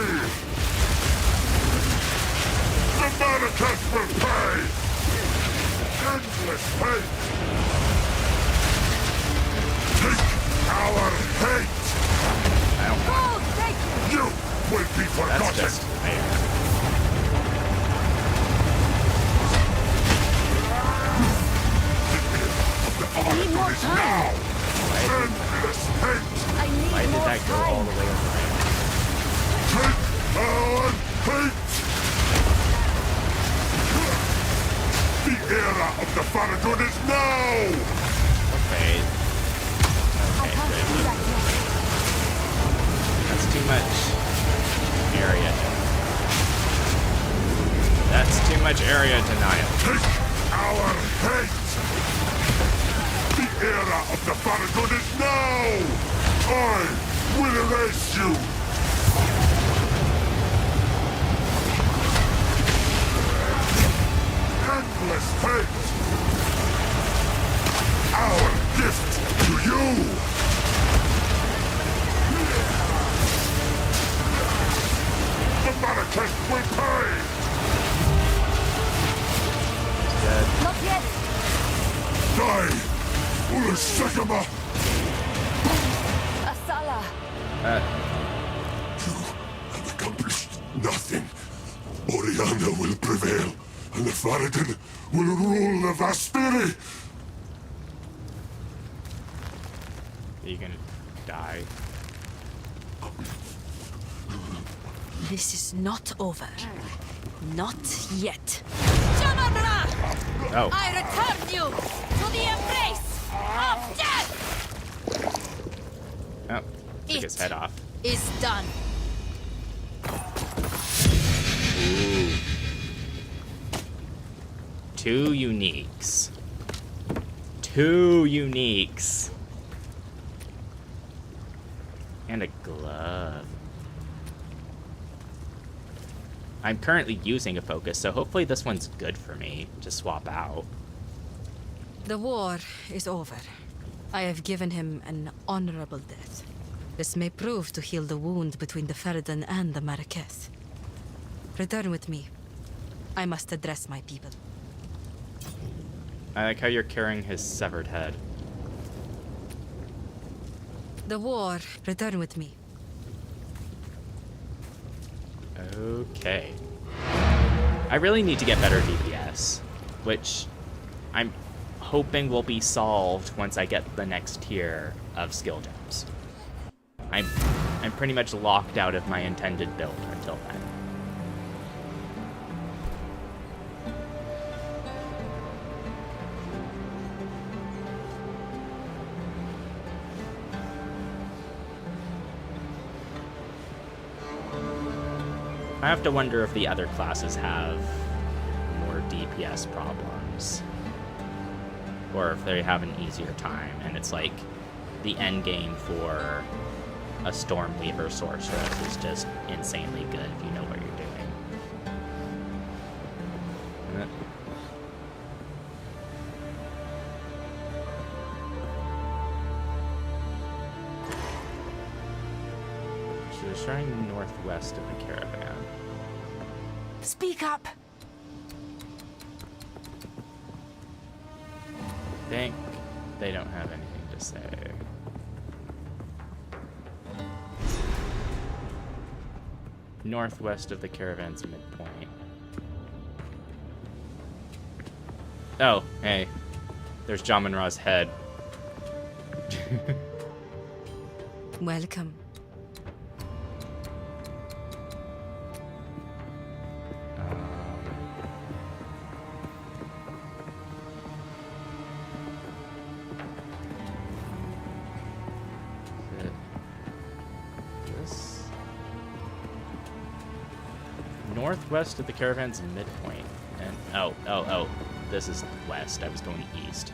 The Malekith will pay! Endless hate! Take our hate! I don't want Oh, thank you. You will be That's forgotten! just fair. The need more Paradon is time. now! Endless hate! I need Why did more that go all time. the way over there? Take our hate! The era of the Paradon is now! Okay. I Okay, can't do good. that yet. That's too much area. That's too much area denial. Take our hate! The era of the Farragut is now! I will erase you! Endless hate! Our gift to you! The Farragut will pay! Not yet! Die! Ulasakama! Asala! You have accomplished nothing. Oriana will prevail, and the Faradin will rule the Vastiri! Are you gonna die? This is not over. Not yet. Oh. I return you to the embrace of death! Oh. Took his head off. Is done. Ooh. 2 uniques. 2 uniques. And a glove. I'm currently using a focus, so hopefully this one's good for me to swap out. The war is over. I have given him an honorable death. This may prove to heal the wound between the Faradin and the Marraketh. Return with me. I must address my people. I like how you're carrying his severed head. The war. Return with me. Okay. I really need to get better DPS, which I'm hoping will be solved once I get the next tier of skill gems. I'm pretty much locked out of my intended build until then. I have to wonder if the other classes have more DPS problems. Or if they have an easier time, and it's like the end game for a Stormweaver Sorceress is just insanely good if you know what you're doing. So it's showing northwest of the caravan. Speak up! Think they don't have anything to say. Northwest of the caravan's midpoint. Oh, hey. There's Jamin-Ra's head. Welcome. Northwest of the caravan's midpoint. And oh, this is west. I was going east.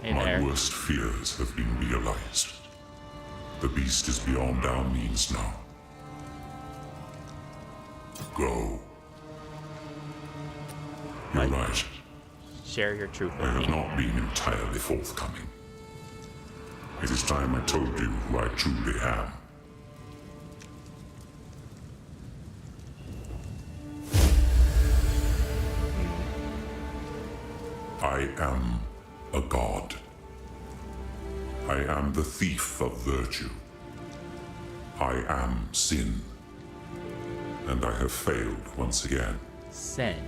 Hey there. My worst fears have been realized. The beast is beyond our means now. Go. You're right. Share your truth I with have me. not been entirely forthcoming. It is time I told you who I truly am. I am a god. I am the thief of virtue. I am sin. And I have failed once again. Sin.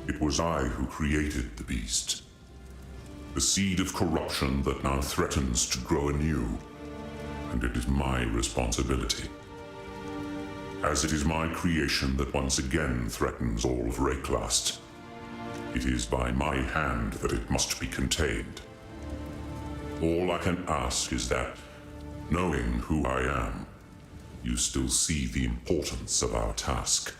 It was I who created the beast. The seed of corruption that now threatens to grow anew. And it is my responsibility. As it is my creation that once again threatens all of Rayclast, It is by my hand that it must be contained. All I can ask is that, knowing who I am, you still see the importance of our task.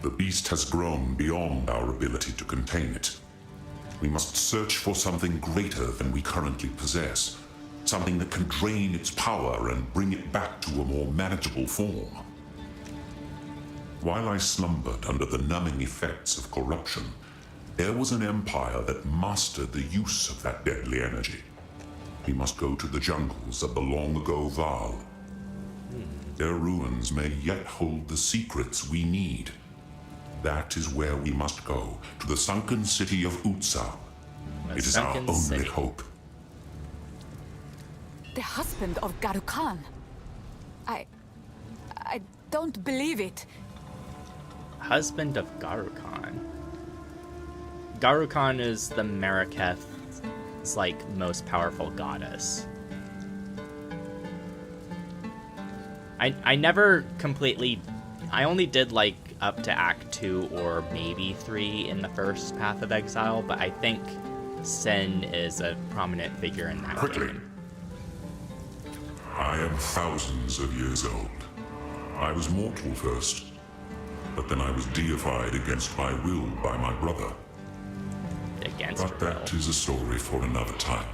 The beast has grown beyond our ability to contain it. We must search for something greater than we currently possess, something that can drain its power and bring it back to a more manageable form. While I slumbered under the numbing effects of corruption, there was an empire that mastered the use of that deadly energy. We must go to the jungles of the long-ago Val. Their ruins may yet hold the secrets we need. That is where we must go, to the sunken city of Utsa. It is our only hope. The husband of Garukan. I don't believe it. Husband of Garukan. Garukan is the Maraketh's like most powerful goddess. I never completely. I only did like up to Act 2 or maybe 3 in the first Path of Exile, but I think Sin is a prominent figure in that game. I am thousands of years old. I was mortal first, but then I was deified against my will by my brother. But that is a story for another time.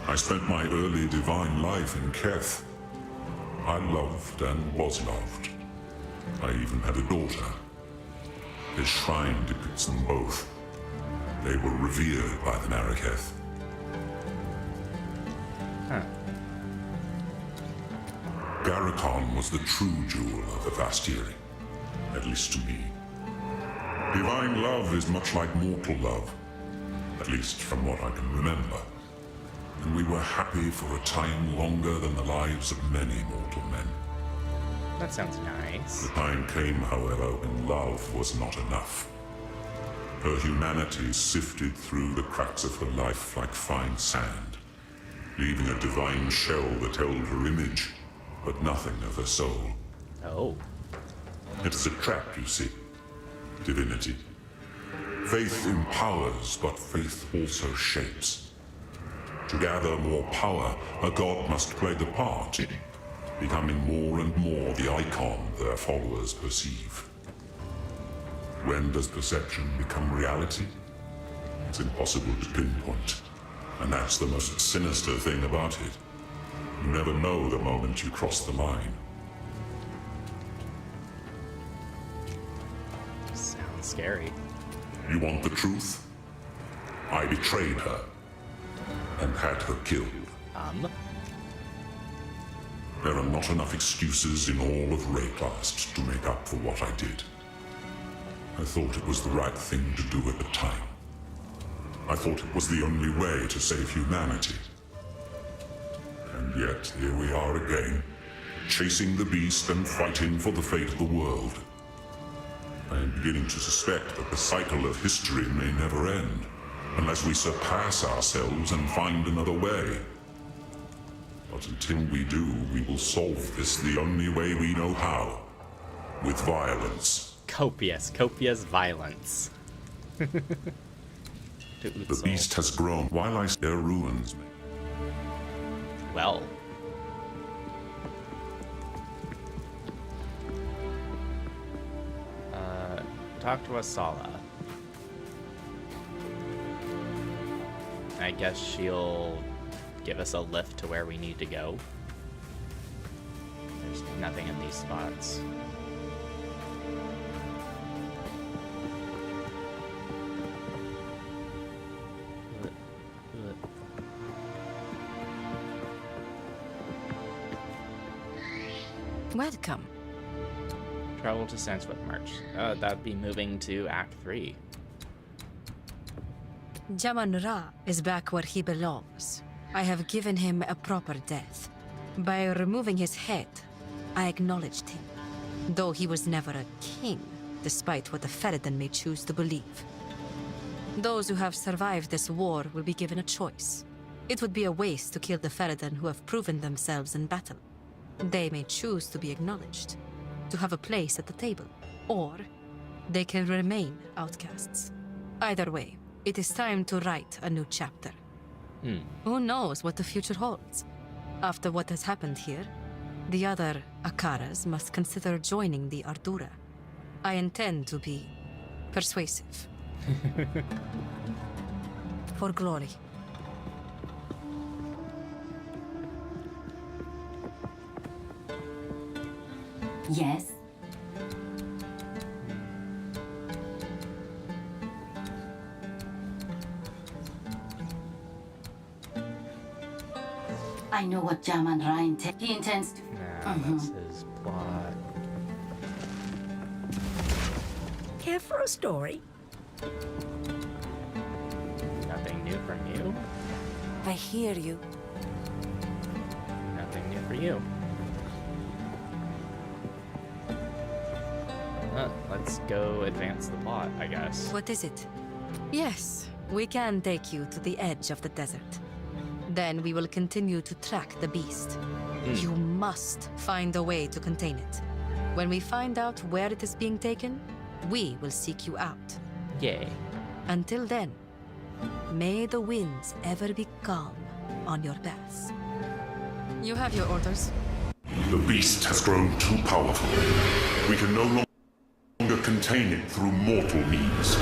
I spent my early divine life in Keth. I loved and was loved. I even had a daughter. This shrine depicts them both. They were revered by the Maraketh. Garukan was the true jewel of the Vastiri, at least to me. Divine love is much like mortal love, at least from what I can remember. And we were happy for a time longer than the lives of many mortal men. That sounds nice. The time came, however, when love was not enough. Her humanity sifted through the cracks of her life like fine sand, leaving a divine shell that held her image, but nothing of her soul. Oh. It is a trap, you see. Divinity. Faith empowers, but faith also shapes. To gather more power, a god must play the part, becoming more and more the icon their followers perceive. When does perception become reality? It's impossible to pinpoint, and that's the most sinister thing about it. You never know the moment you cross the line. Sounds scary. You want the truth? I betrayed her and had her killed. There are not enough excuses in all of Rayclast to make up for what I did. I thought it was the right thing to do at the time. I thought it was the only way to save humanity. And yet, here we are again, chasing the beast and fighting for the fate of the world. I am beginning to suspect that the cycle of history may never end, unless we surpass ourselves and find another way. But until we do, we will solve this the only way we know how, with violence. Copious violence. The beast has grown while I their ruins. Well. Talk to Asala. I guess she'll give us a lift to where we need to go. There's nothing in these spots. Welcome. Travel to Sandsworth March. That'd be moving to Act 3. Jaman Ra is back where he belongs. I have given him a proper death. By removing his head, I acknowledged him, though he was never a king, despite what the Feridan may choose to believe. Those who have survived this war will be given a choice. It would be a waste to kill the Feridan who have proven themselves in battle. They may choose to be acknowledged, to have a place at the table, or they can remain outcasts. Either way, it is time to write a new chapter. Who knows what the future holds? After what has happened here, the other Akaras must consider joining the Ardura. I intend to be persuasive. For glory. Yes? I know what Jaman Ryan he intends to... Nah, that's his plot. Care for a story? Nothing new from you. I hear you. Nothing new for you. Let's go advance the plot, I guess. What is it? Yes, we can take you to the edge of the desert. Then we will continue to track the beast. You must find a way to contain it. When we find out where it is being taken, we will seek you out. Yay. Until then, may the winds ever be calm on your paths. You have your orders. The beast has grown too powerful. We can no longer contain it through mortal means.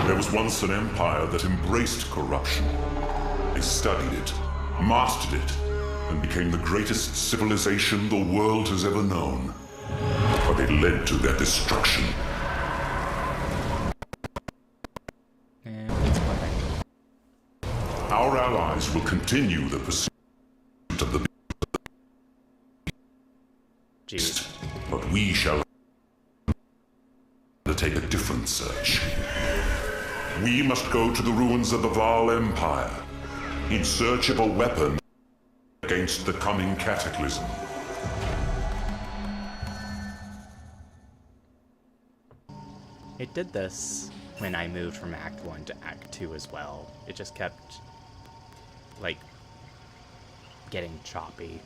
There was once an empire that embraced corruption. They studied it, mastered it, and became the greatest civilization the world has ever known. But it led to their destruction. And it's fine. Our allies will continue the pursuit of the beast, but we shall undertake a different search. We must go to the ruins of the Val Empire in search of a weapon against the coming cataclysm. It did this when I moved from Act 1 to Act 2 as well. It just kept, like, getting choppy.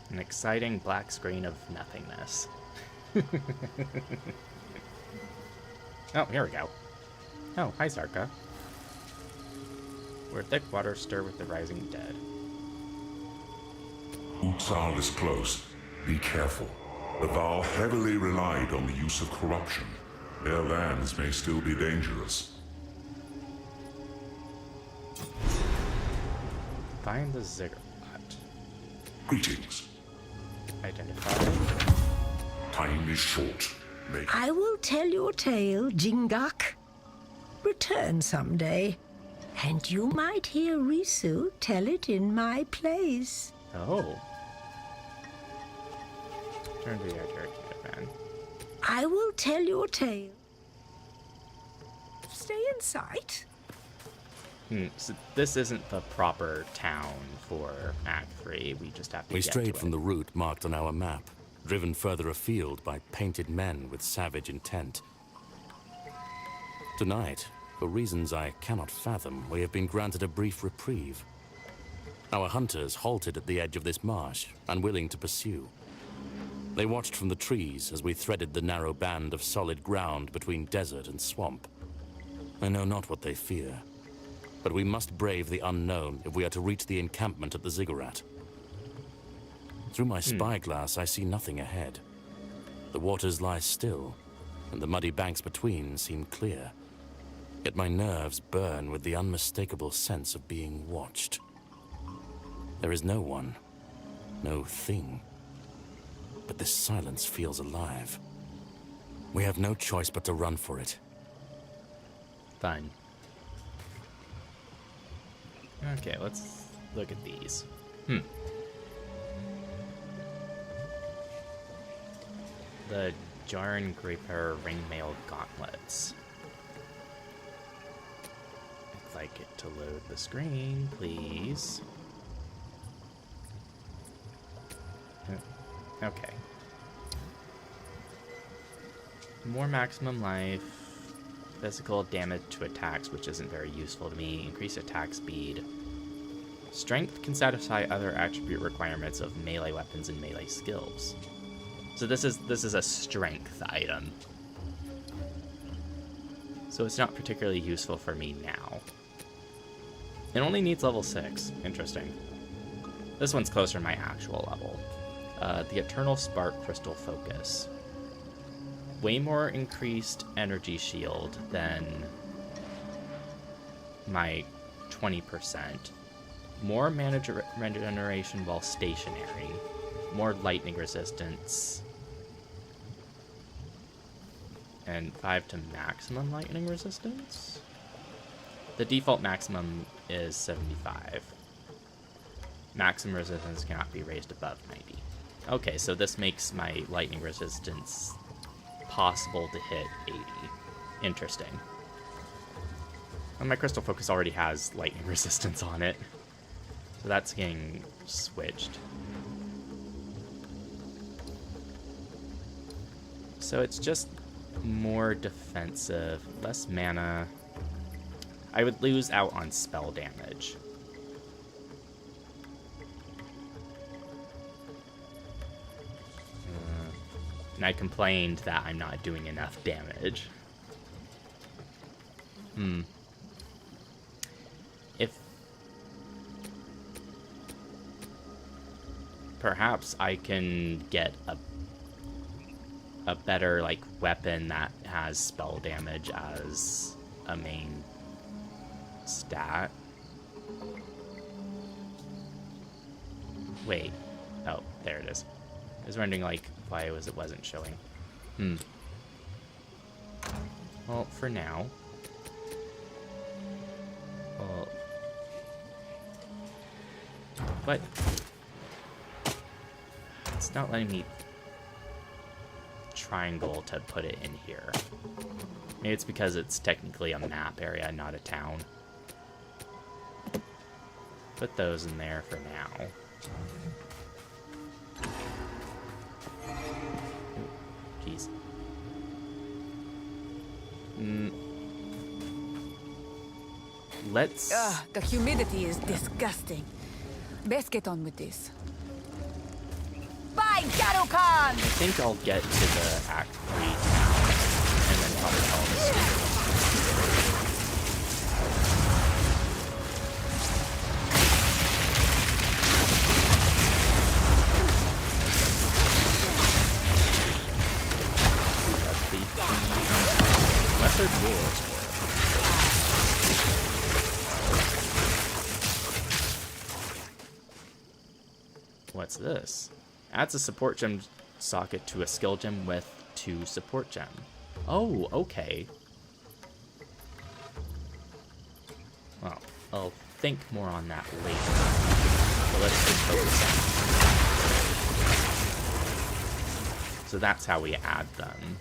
An exciting black screen of nothingness. Oh, here we go. Oh, hi, Zarka. Where thick waters stir with the rising dead. Utsal is close. Be careful. The Val heavily relied on the use of corruption. Their lands may still be dangerous. Find the ziggurat. Greetings. Identify. Time is short. I will tell your tale, Jingak. Return someday, and you might hear Risu tell it in my place. Oh. Turn to the arcade fan. I will tell your tale. Stay in sight. So this isn't the proper town for Act 3. We just have to We get strayed to from it. the route marked on our map, driven further afield by painted men with savage intent. Tonight, for reasons I cannot fathom, we have been granted a brief reprieve. Our hunters halted at the edge of this marsh, unwilling to pursue. They watched from the trees as we threaded the narrow band of solid ground between desert and swamp. I know not what they fear, but we must brave the unknown if we are to reach the encampment at the ziggurat. Through my spyglass, I see nothing ahead. The waters lie still, and the muddy banks between seem clear. Yet my nerves burn with the unmistakable sense of being watched. There is no one, no thing, but this silence feels alive. We have no choice but to run for it. Fine. Okay, let's look at these. The Jarn Graper Ringmail Gauntlets. I'd like it to load the screen, please. Okay. More maximum life. Physical damage to attacks, which isn't very useful to me. Increase attack speed. Strength can satisfy other attribute requirements of melee weapons and melee skills. So this is a strength item. So it's not particularly useful for me now. It only needs level 6. Interesting. This one's closer to my actual level. The Eternal Spark Crystal Focus. Way more increased energy shield than my 20%. More mana regeneration while stationary. More lightning resistance. And 5 to maximum lightning resistance? The default maximum is 75. Maximum resistance cannot be raised above 90. Okay, so this makes my lightning resistance possible to hit 80. Interesting. And my Crystal Focus already has lightning resistance on it. So that's getting switched. So it's just more defensive, less mana. I would lose out on spell damage. And I complained that I'm not doing enough damage. If perhaps I can get a better like weapon that has spell damage as a main stat. Wait. Oh, there it is. I was wondering like why it wasn't showing. Well, for now. Well, but it's not letting me triangle to put it in here. Maybe it's because it's technically a map area, not a town. Put those in there for now. Jeez. Let's... the humidity is disgusting. Best get on with this. By Garukan! I think I'll get to the Act 3 now, and then probably call this. Lesser Duels. What's this? Adds a support gem socket to a skill gem with 2 support gem. Oh, okay. Well, I'll think more on that later. So let's just focus on. So that's how we add them.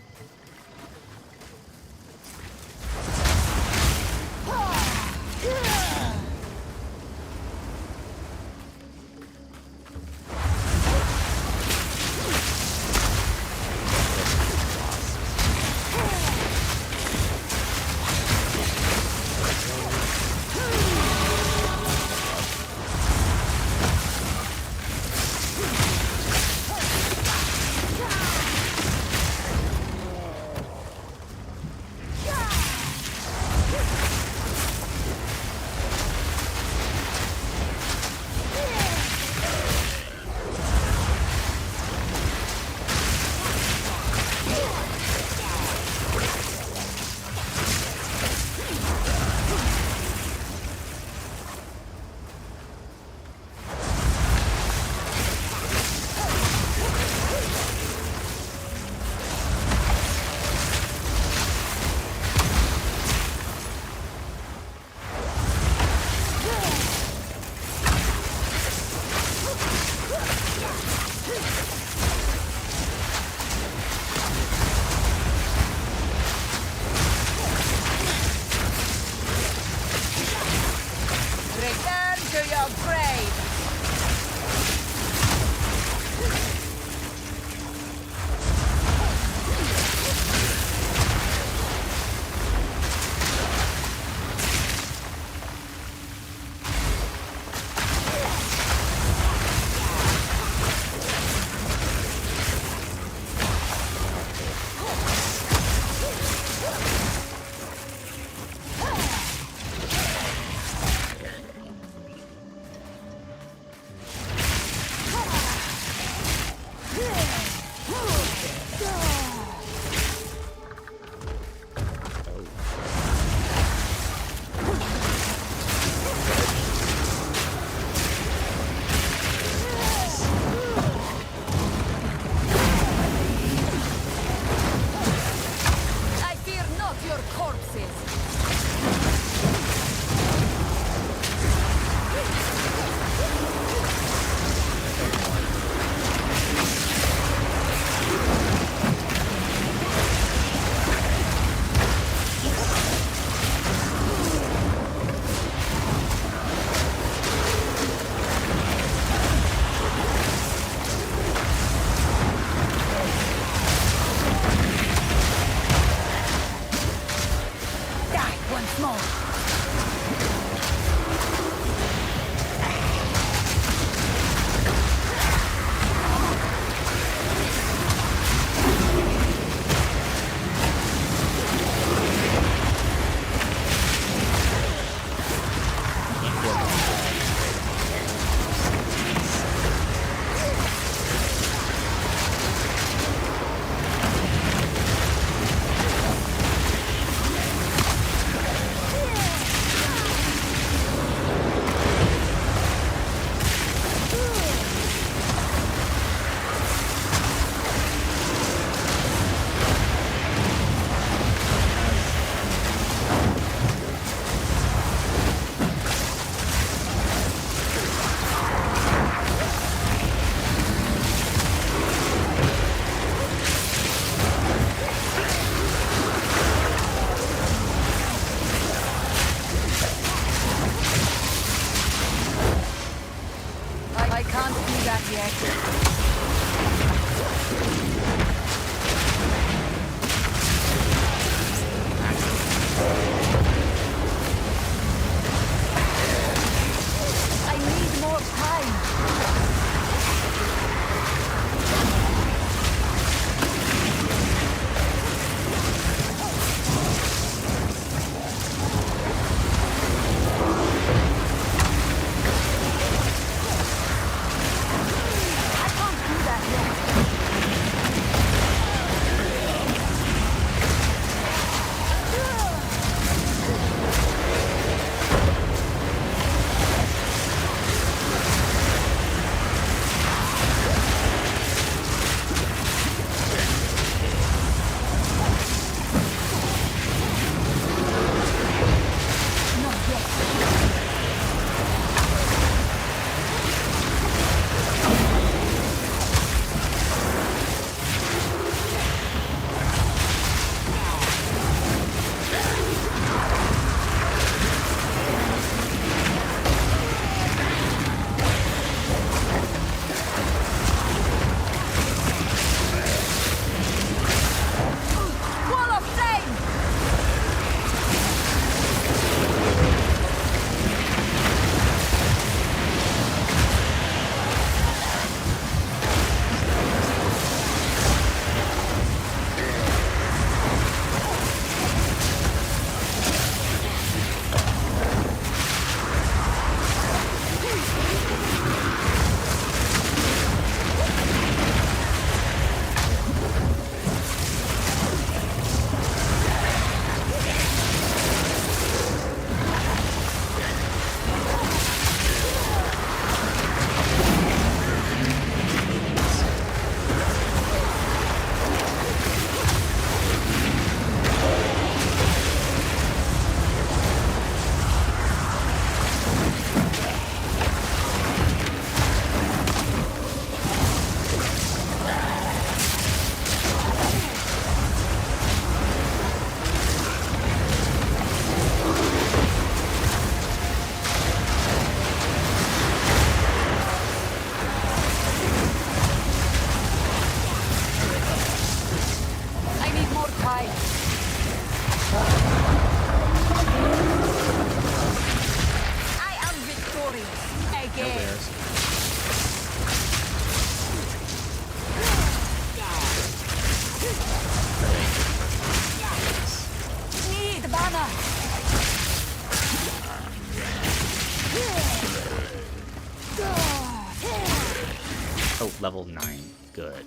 Level 9. Good.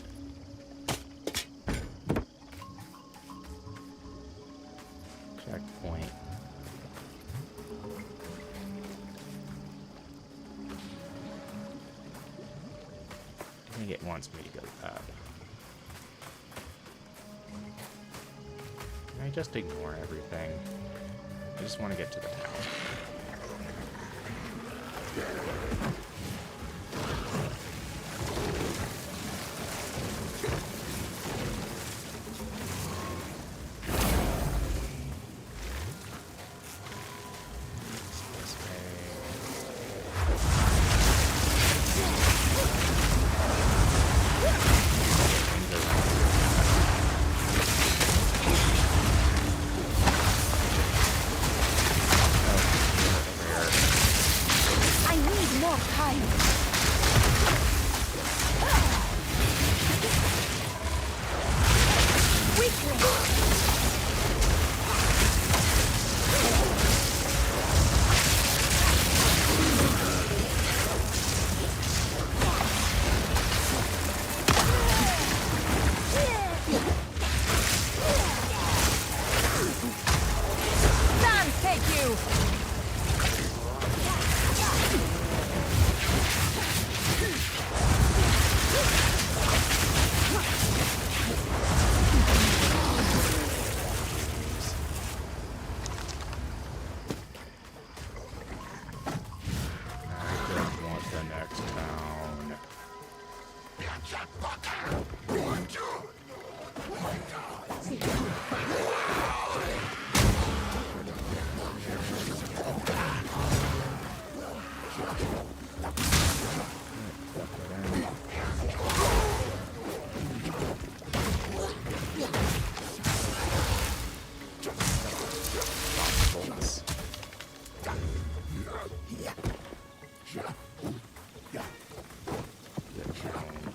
Checkpoint. I think it wants me to go up. I just ignore everything. I just want to get to the town.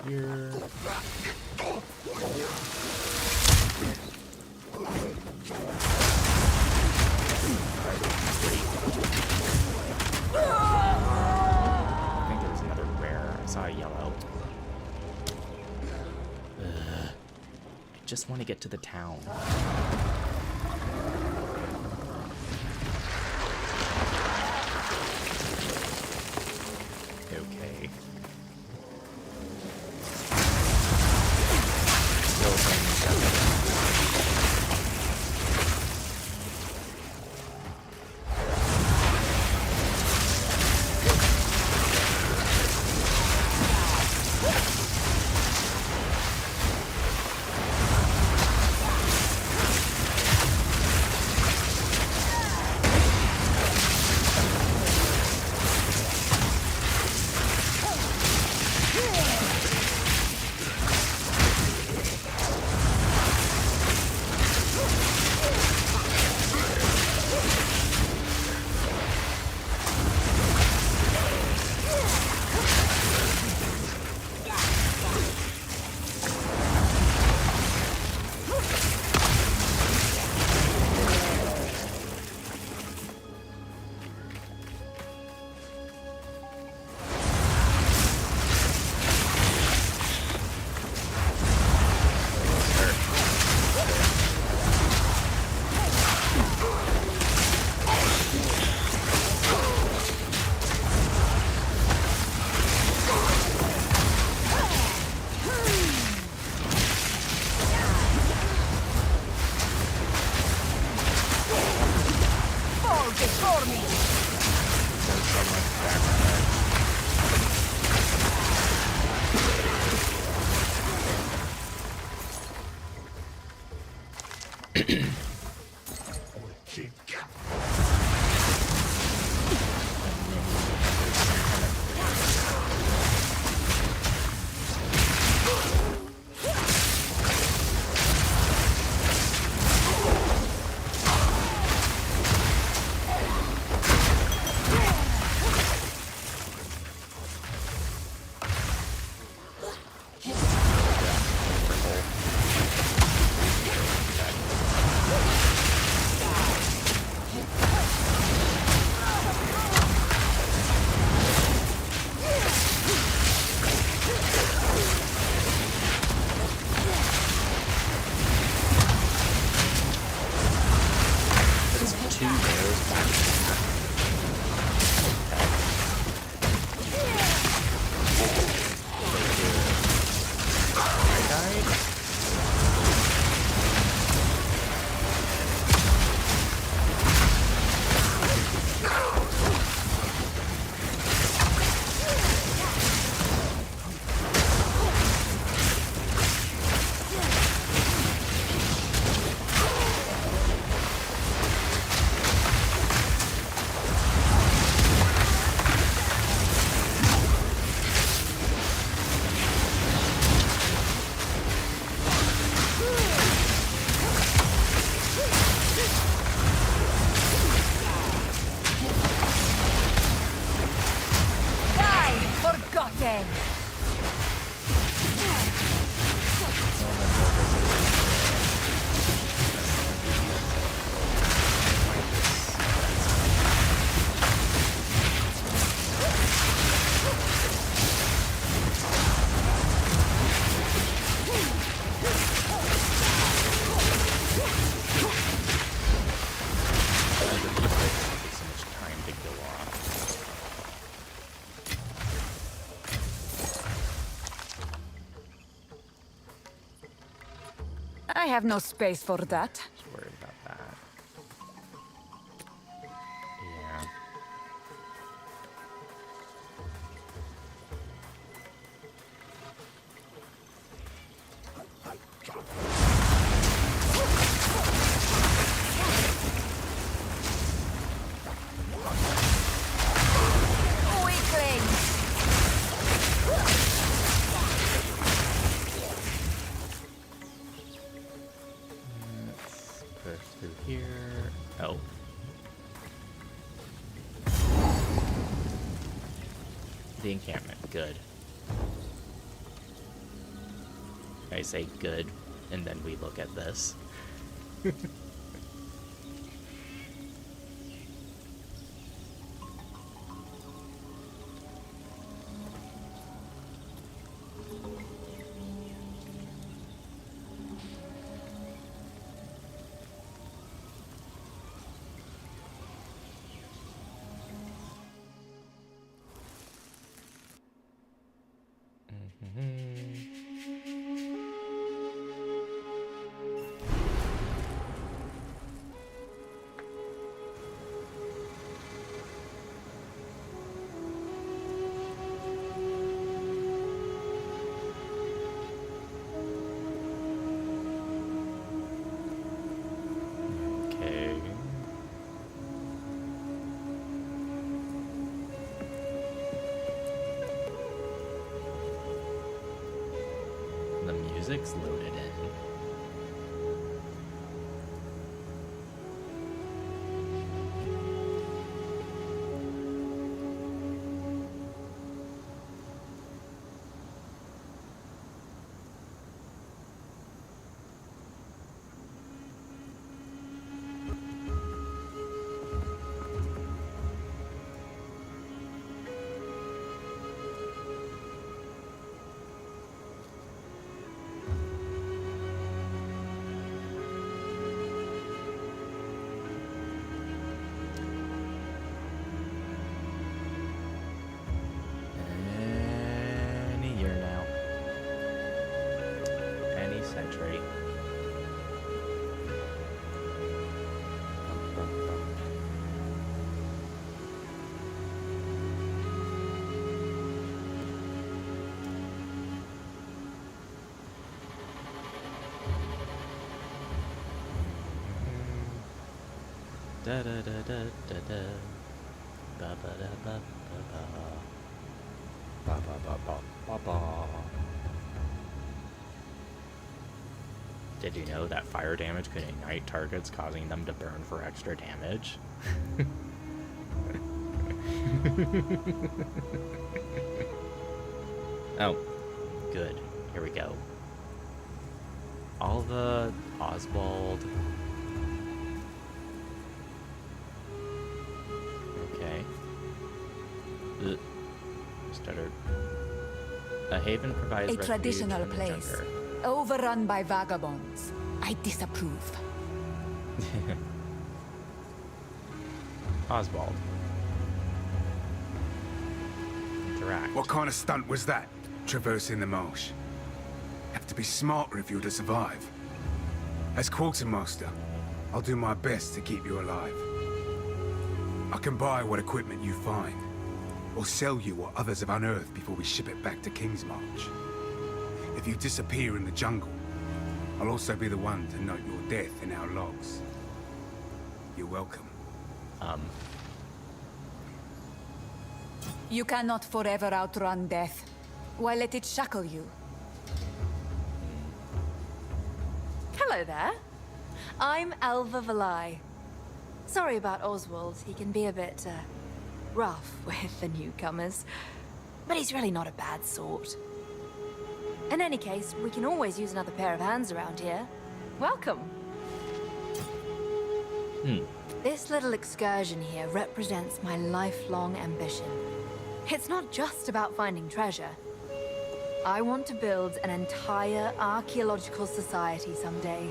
Here. I think there was another rare. I saw a yellow. I just want to get to the town. Okay. I have no space for that. Just worried about that. Yeah. Weakling! Let's push through here. Oh. The encampment. Good. I say good, and then we look at this. Okay. The music's loaded in. Any year now. Any century. Da da da da da da. Ba ba da ba ba ba. Ba ba ba ba ba ba. Did you know that fire damage could ignite targets, causing them to burn for extra damage? Oh, good. Here we go. Alva, Oswald. Okay. Stuttered. A haven provides A refuge traditional from the place, jungle. overrun by vagabonds. I disapprove. Oswald. Interact. What kind of stunt was that? Traversing the marsh. Have to be smarter if you're to survive. As quartermaster, I'll do my best to keep you alive. I can buy what equipment you find, or sell you what others have unearthed before we ship it back to Kingsmarch. If you disappear in the jungle, I'll also be the one to note your death in our logs. You're welcome. You cannot forever outrun death. Why let it shackle you? Hello there. I'm Elva Valai. Sorry about Oswald. He can be a bit, rough with the newcomers. But he's really not a bad sort. In any case, we can always use another pair of hands around here. Welcome. This little excursion here represents my lifelong ambition. It's not just about finding treasure. I want to build an entire archaeological society someday.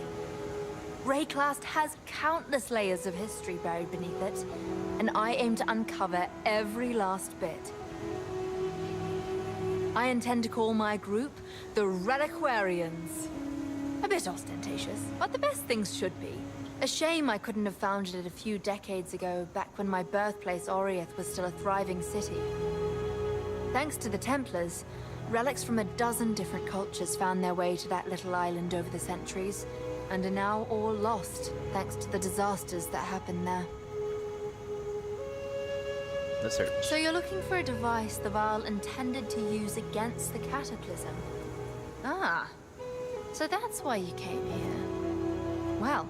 Rayclast has countless layers of history buried beneath it, and I aim to uncover every last bit. I intend to call my group the Reliquarians. A bit ostentatious, but the best things should be. A shame I couldn't have founded it a few decades ago, back when my birthplace Oriath was still a thriving city. Thanks to the Templars, relics from a dozen different cultures found their way to that little island over the centuries, and are now all lost, thanks to the disasters that happened there. The search. So you're looking for a device the Vaal intended to use against the Cataclysm? Ah, so that's why you came here. Well,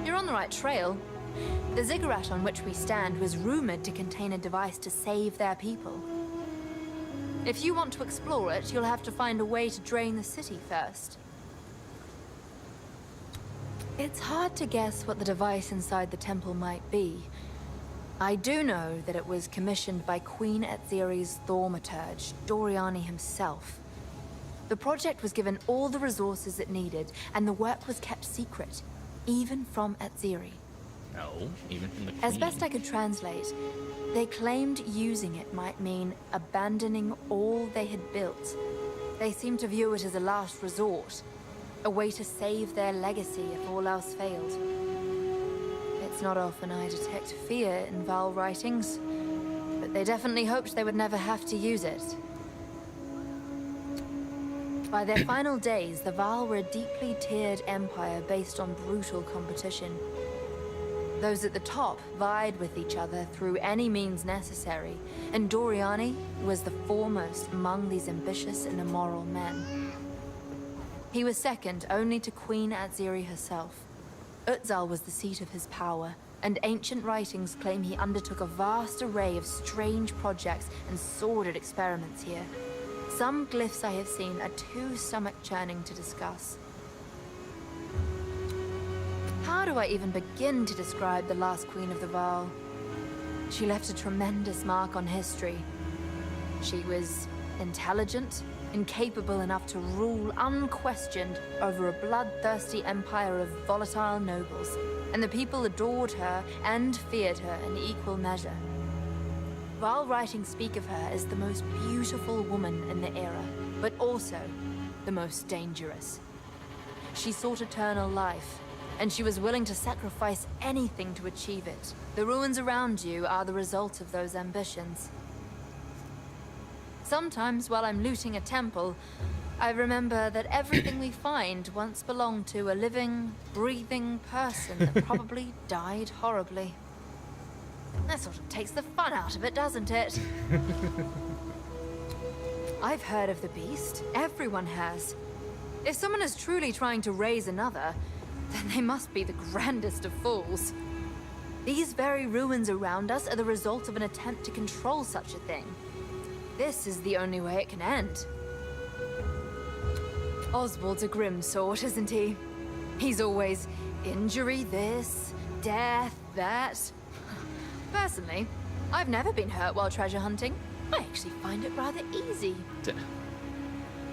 you're on the right trail. The ziggurat on which we stand was rumored to contain a device to save their people. If you want to explore it, you'll have to find a way to drain the city first. It's hard to guess what the device inside the temple might be. I do know that it was commissioned by Queen Etziri's thaumaturge, Doriani himself. The project was given all the resources it needed, and the work was kept secret, even from Etziri. No, even from the Queen. As best I could translate, they claimed using it might mean abandoning all they had built. They seemed to view it as a last resort, a way to save their legacy if all else failed. It's not often I detect fear in Vaal writings, but they definitely hoped they would never have to use it. By their final days, the Vaal were a deeply tiered empire based on brutal competition. Those at the top vied with each other through any means necessary, and Doriani was the foremost among these ambitious and immoral men. He was second only to Queen Etziri herself. Exile was the seat of his power, and ancient writings claim he undertook a vast array of strange projects and sordid experiments here. Some glyphs I have seen are too stomach-churning to discuss. How do I even begin to describe the last Queen of the Vaal? She left a tremendous mark on history. She was intelligent, incapable enough to rule unquestioned over a bloodthirsty empire of volatile nobles, and the people adored her and feared her in equal measure. Vaal writings speak of her as the most beautiful woman in the era, but also the most dangerous. She sought eternal life, and she was willing to sacrifice anything to achieve it. The ruins around you are the result of those ambitions. Sometimes, while I'm looting a temple, I remember that everything we find once belonged to a living, breathing person that probably died horribly. That sort of takes the fun out of it, doesn't it? I've heard of the beast. Everyone has. If someone is truly trying to raise another, then they must be the grandest of fools. These very ruins around us are the result of an attempt to control such a thing. This is the only way it can end. Oswald's a grim sort, isn't he? He's always injury this, death that. Personally, I've never been hurt while treasure hunting. I actually find it rather easy.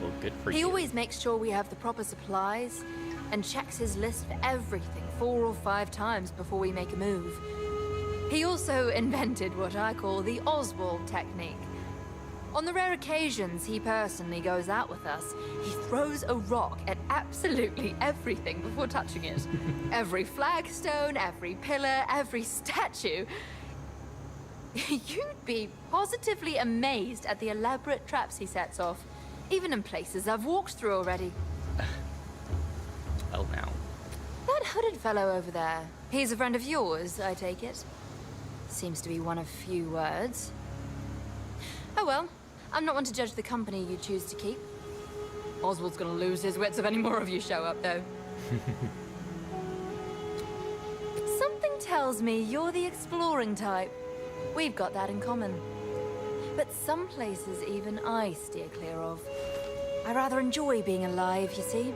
Well, good for you. He always makes sure we have the proper supplies and checks his list for everything 4 or 5 times before we make a move. He also invented what I call the Oswald technique. On the rare occasions he personally goes out with us, he throws a rock at absolutely everything before touching it. Every flagstone, every pillar, every statue. You'd be positively amazed at the elaborate traps he sets off, even in places I've walked through already. Well, now. That hooded fellow over there, he's a friend of yours, I take it? Seems to be one of few words. Oh well, I'm not one to judge the company you choose to keep. Oswald's gonna lose his wits if any more of you show up, though. Something tells me you're the exploring type. We've got that in common. But some places even I steer clear of. I rather enjoy being alive, you see.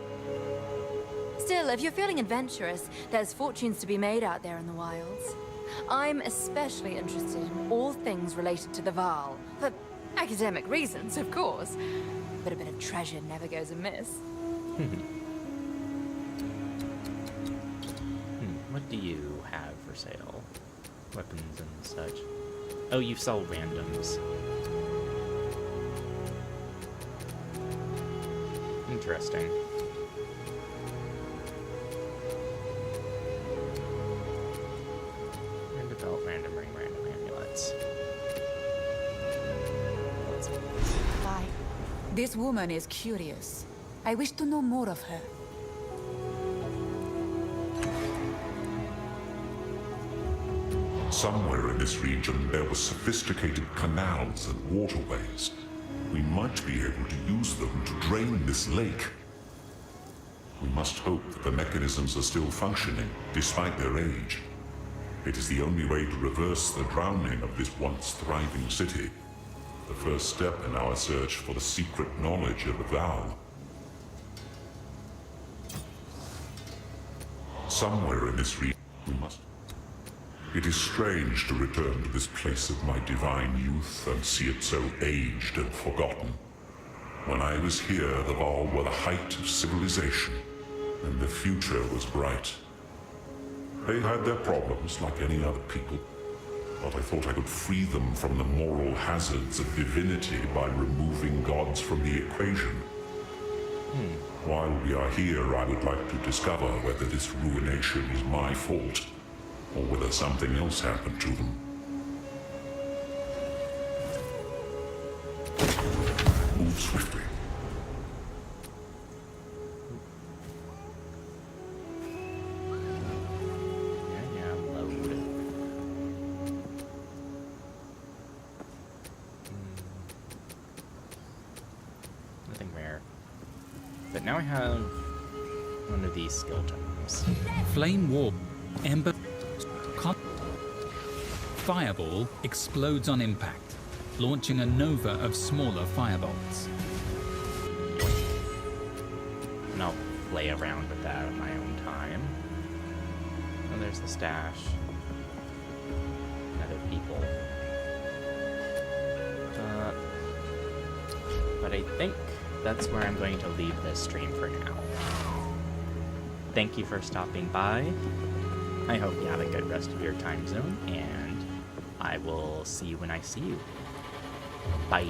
Still, if you're feeling adventurous, there's fortunes to be made out there in the wilds. I'm especially interested in all things related to the Vaal. For academic reasons, of course. But a bit of treasure never goes amiss. What do you have for sale? Weapons and such. Oh, you sell randoms. Interesting. This woman is curious. I wish to know more of her. Somewhere in this region there were sophisticated canals and waterways. We might be able to use them to drain this lake. We must hope that the mechanisms are still functioning, despite their age. It is the only way to reverse the drowning of this once thriving city. The first step in our search for the secret knowledge of Exile. Somewhere in this region we must... It is strange to return to this place of my divine youth and see it so aged and forgotten. When I was here, the Val were the height of civilization, and the future was bright. They had their problems like any other people, but I thought I could free them from the moral hazards of divinity by removing gods from the equation. While we are here, I would like to discover whether this ruination is my fault, or whether something else happened to them. Move swiftly. Yeah, load. Nothing rare. But now I have one of these skill terms. Flame Warp, Ember, Fireball explodes on impact, launching a nova of smaller firebolts. And I'll play around with that on my own time. Oh, there's the stash. Other people. But I think that's where I'm going to leave this stream for now. Thank you for stopping by. I hope you have a good rest of your time zone, and I will see you when I see you. Bye.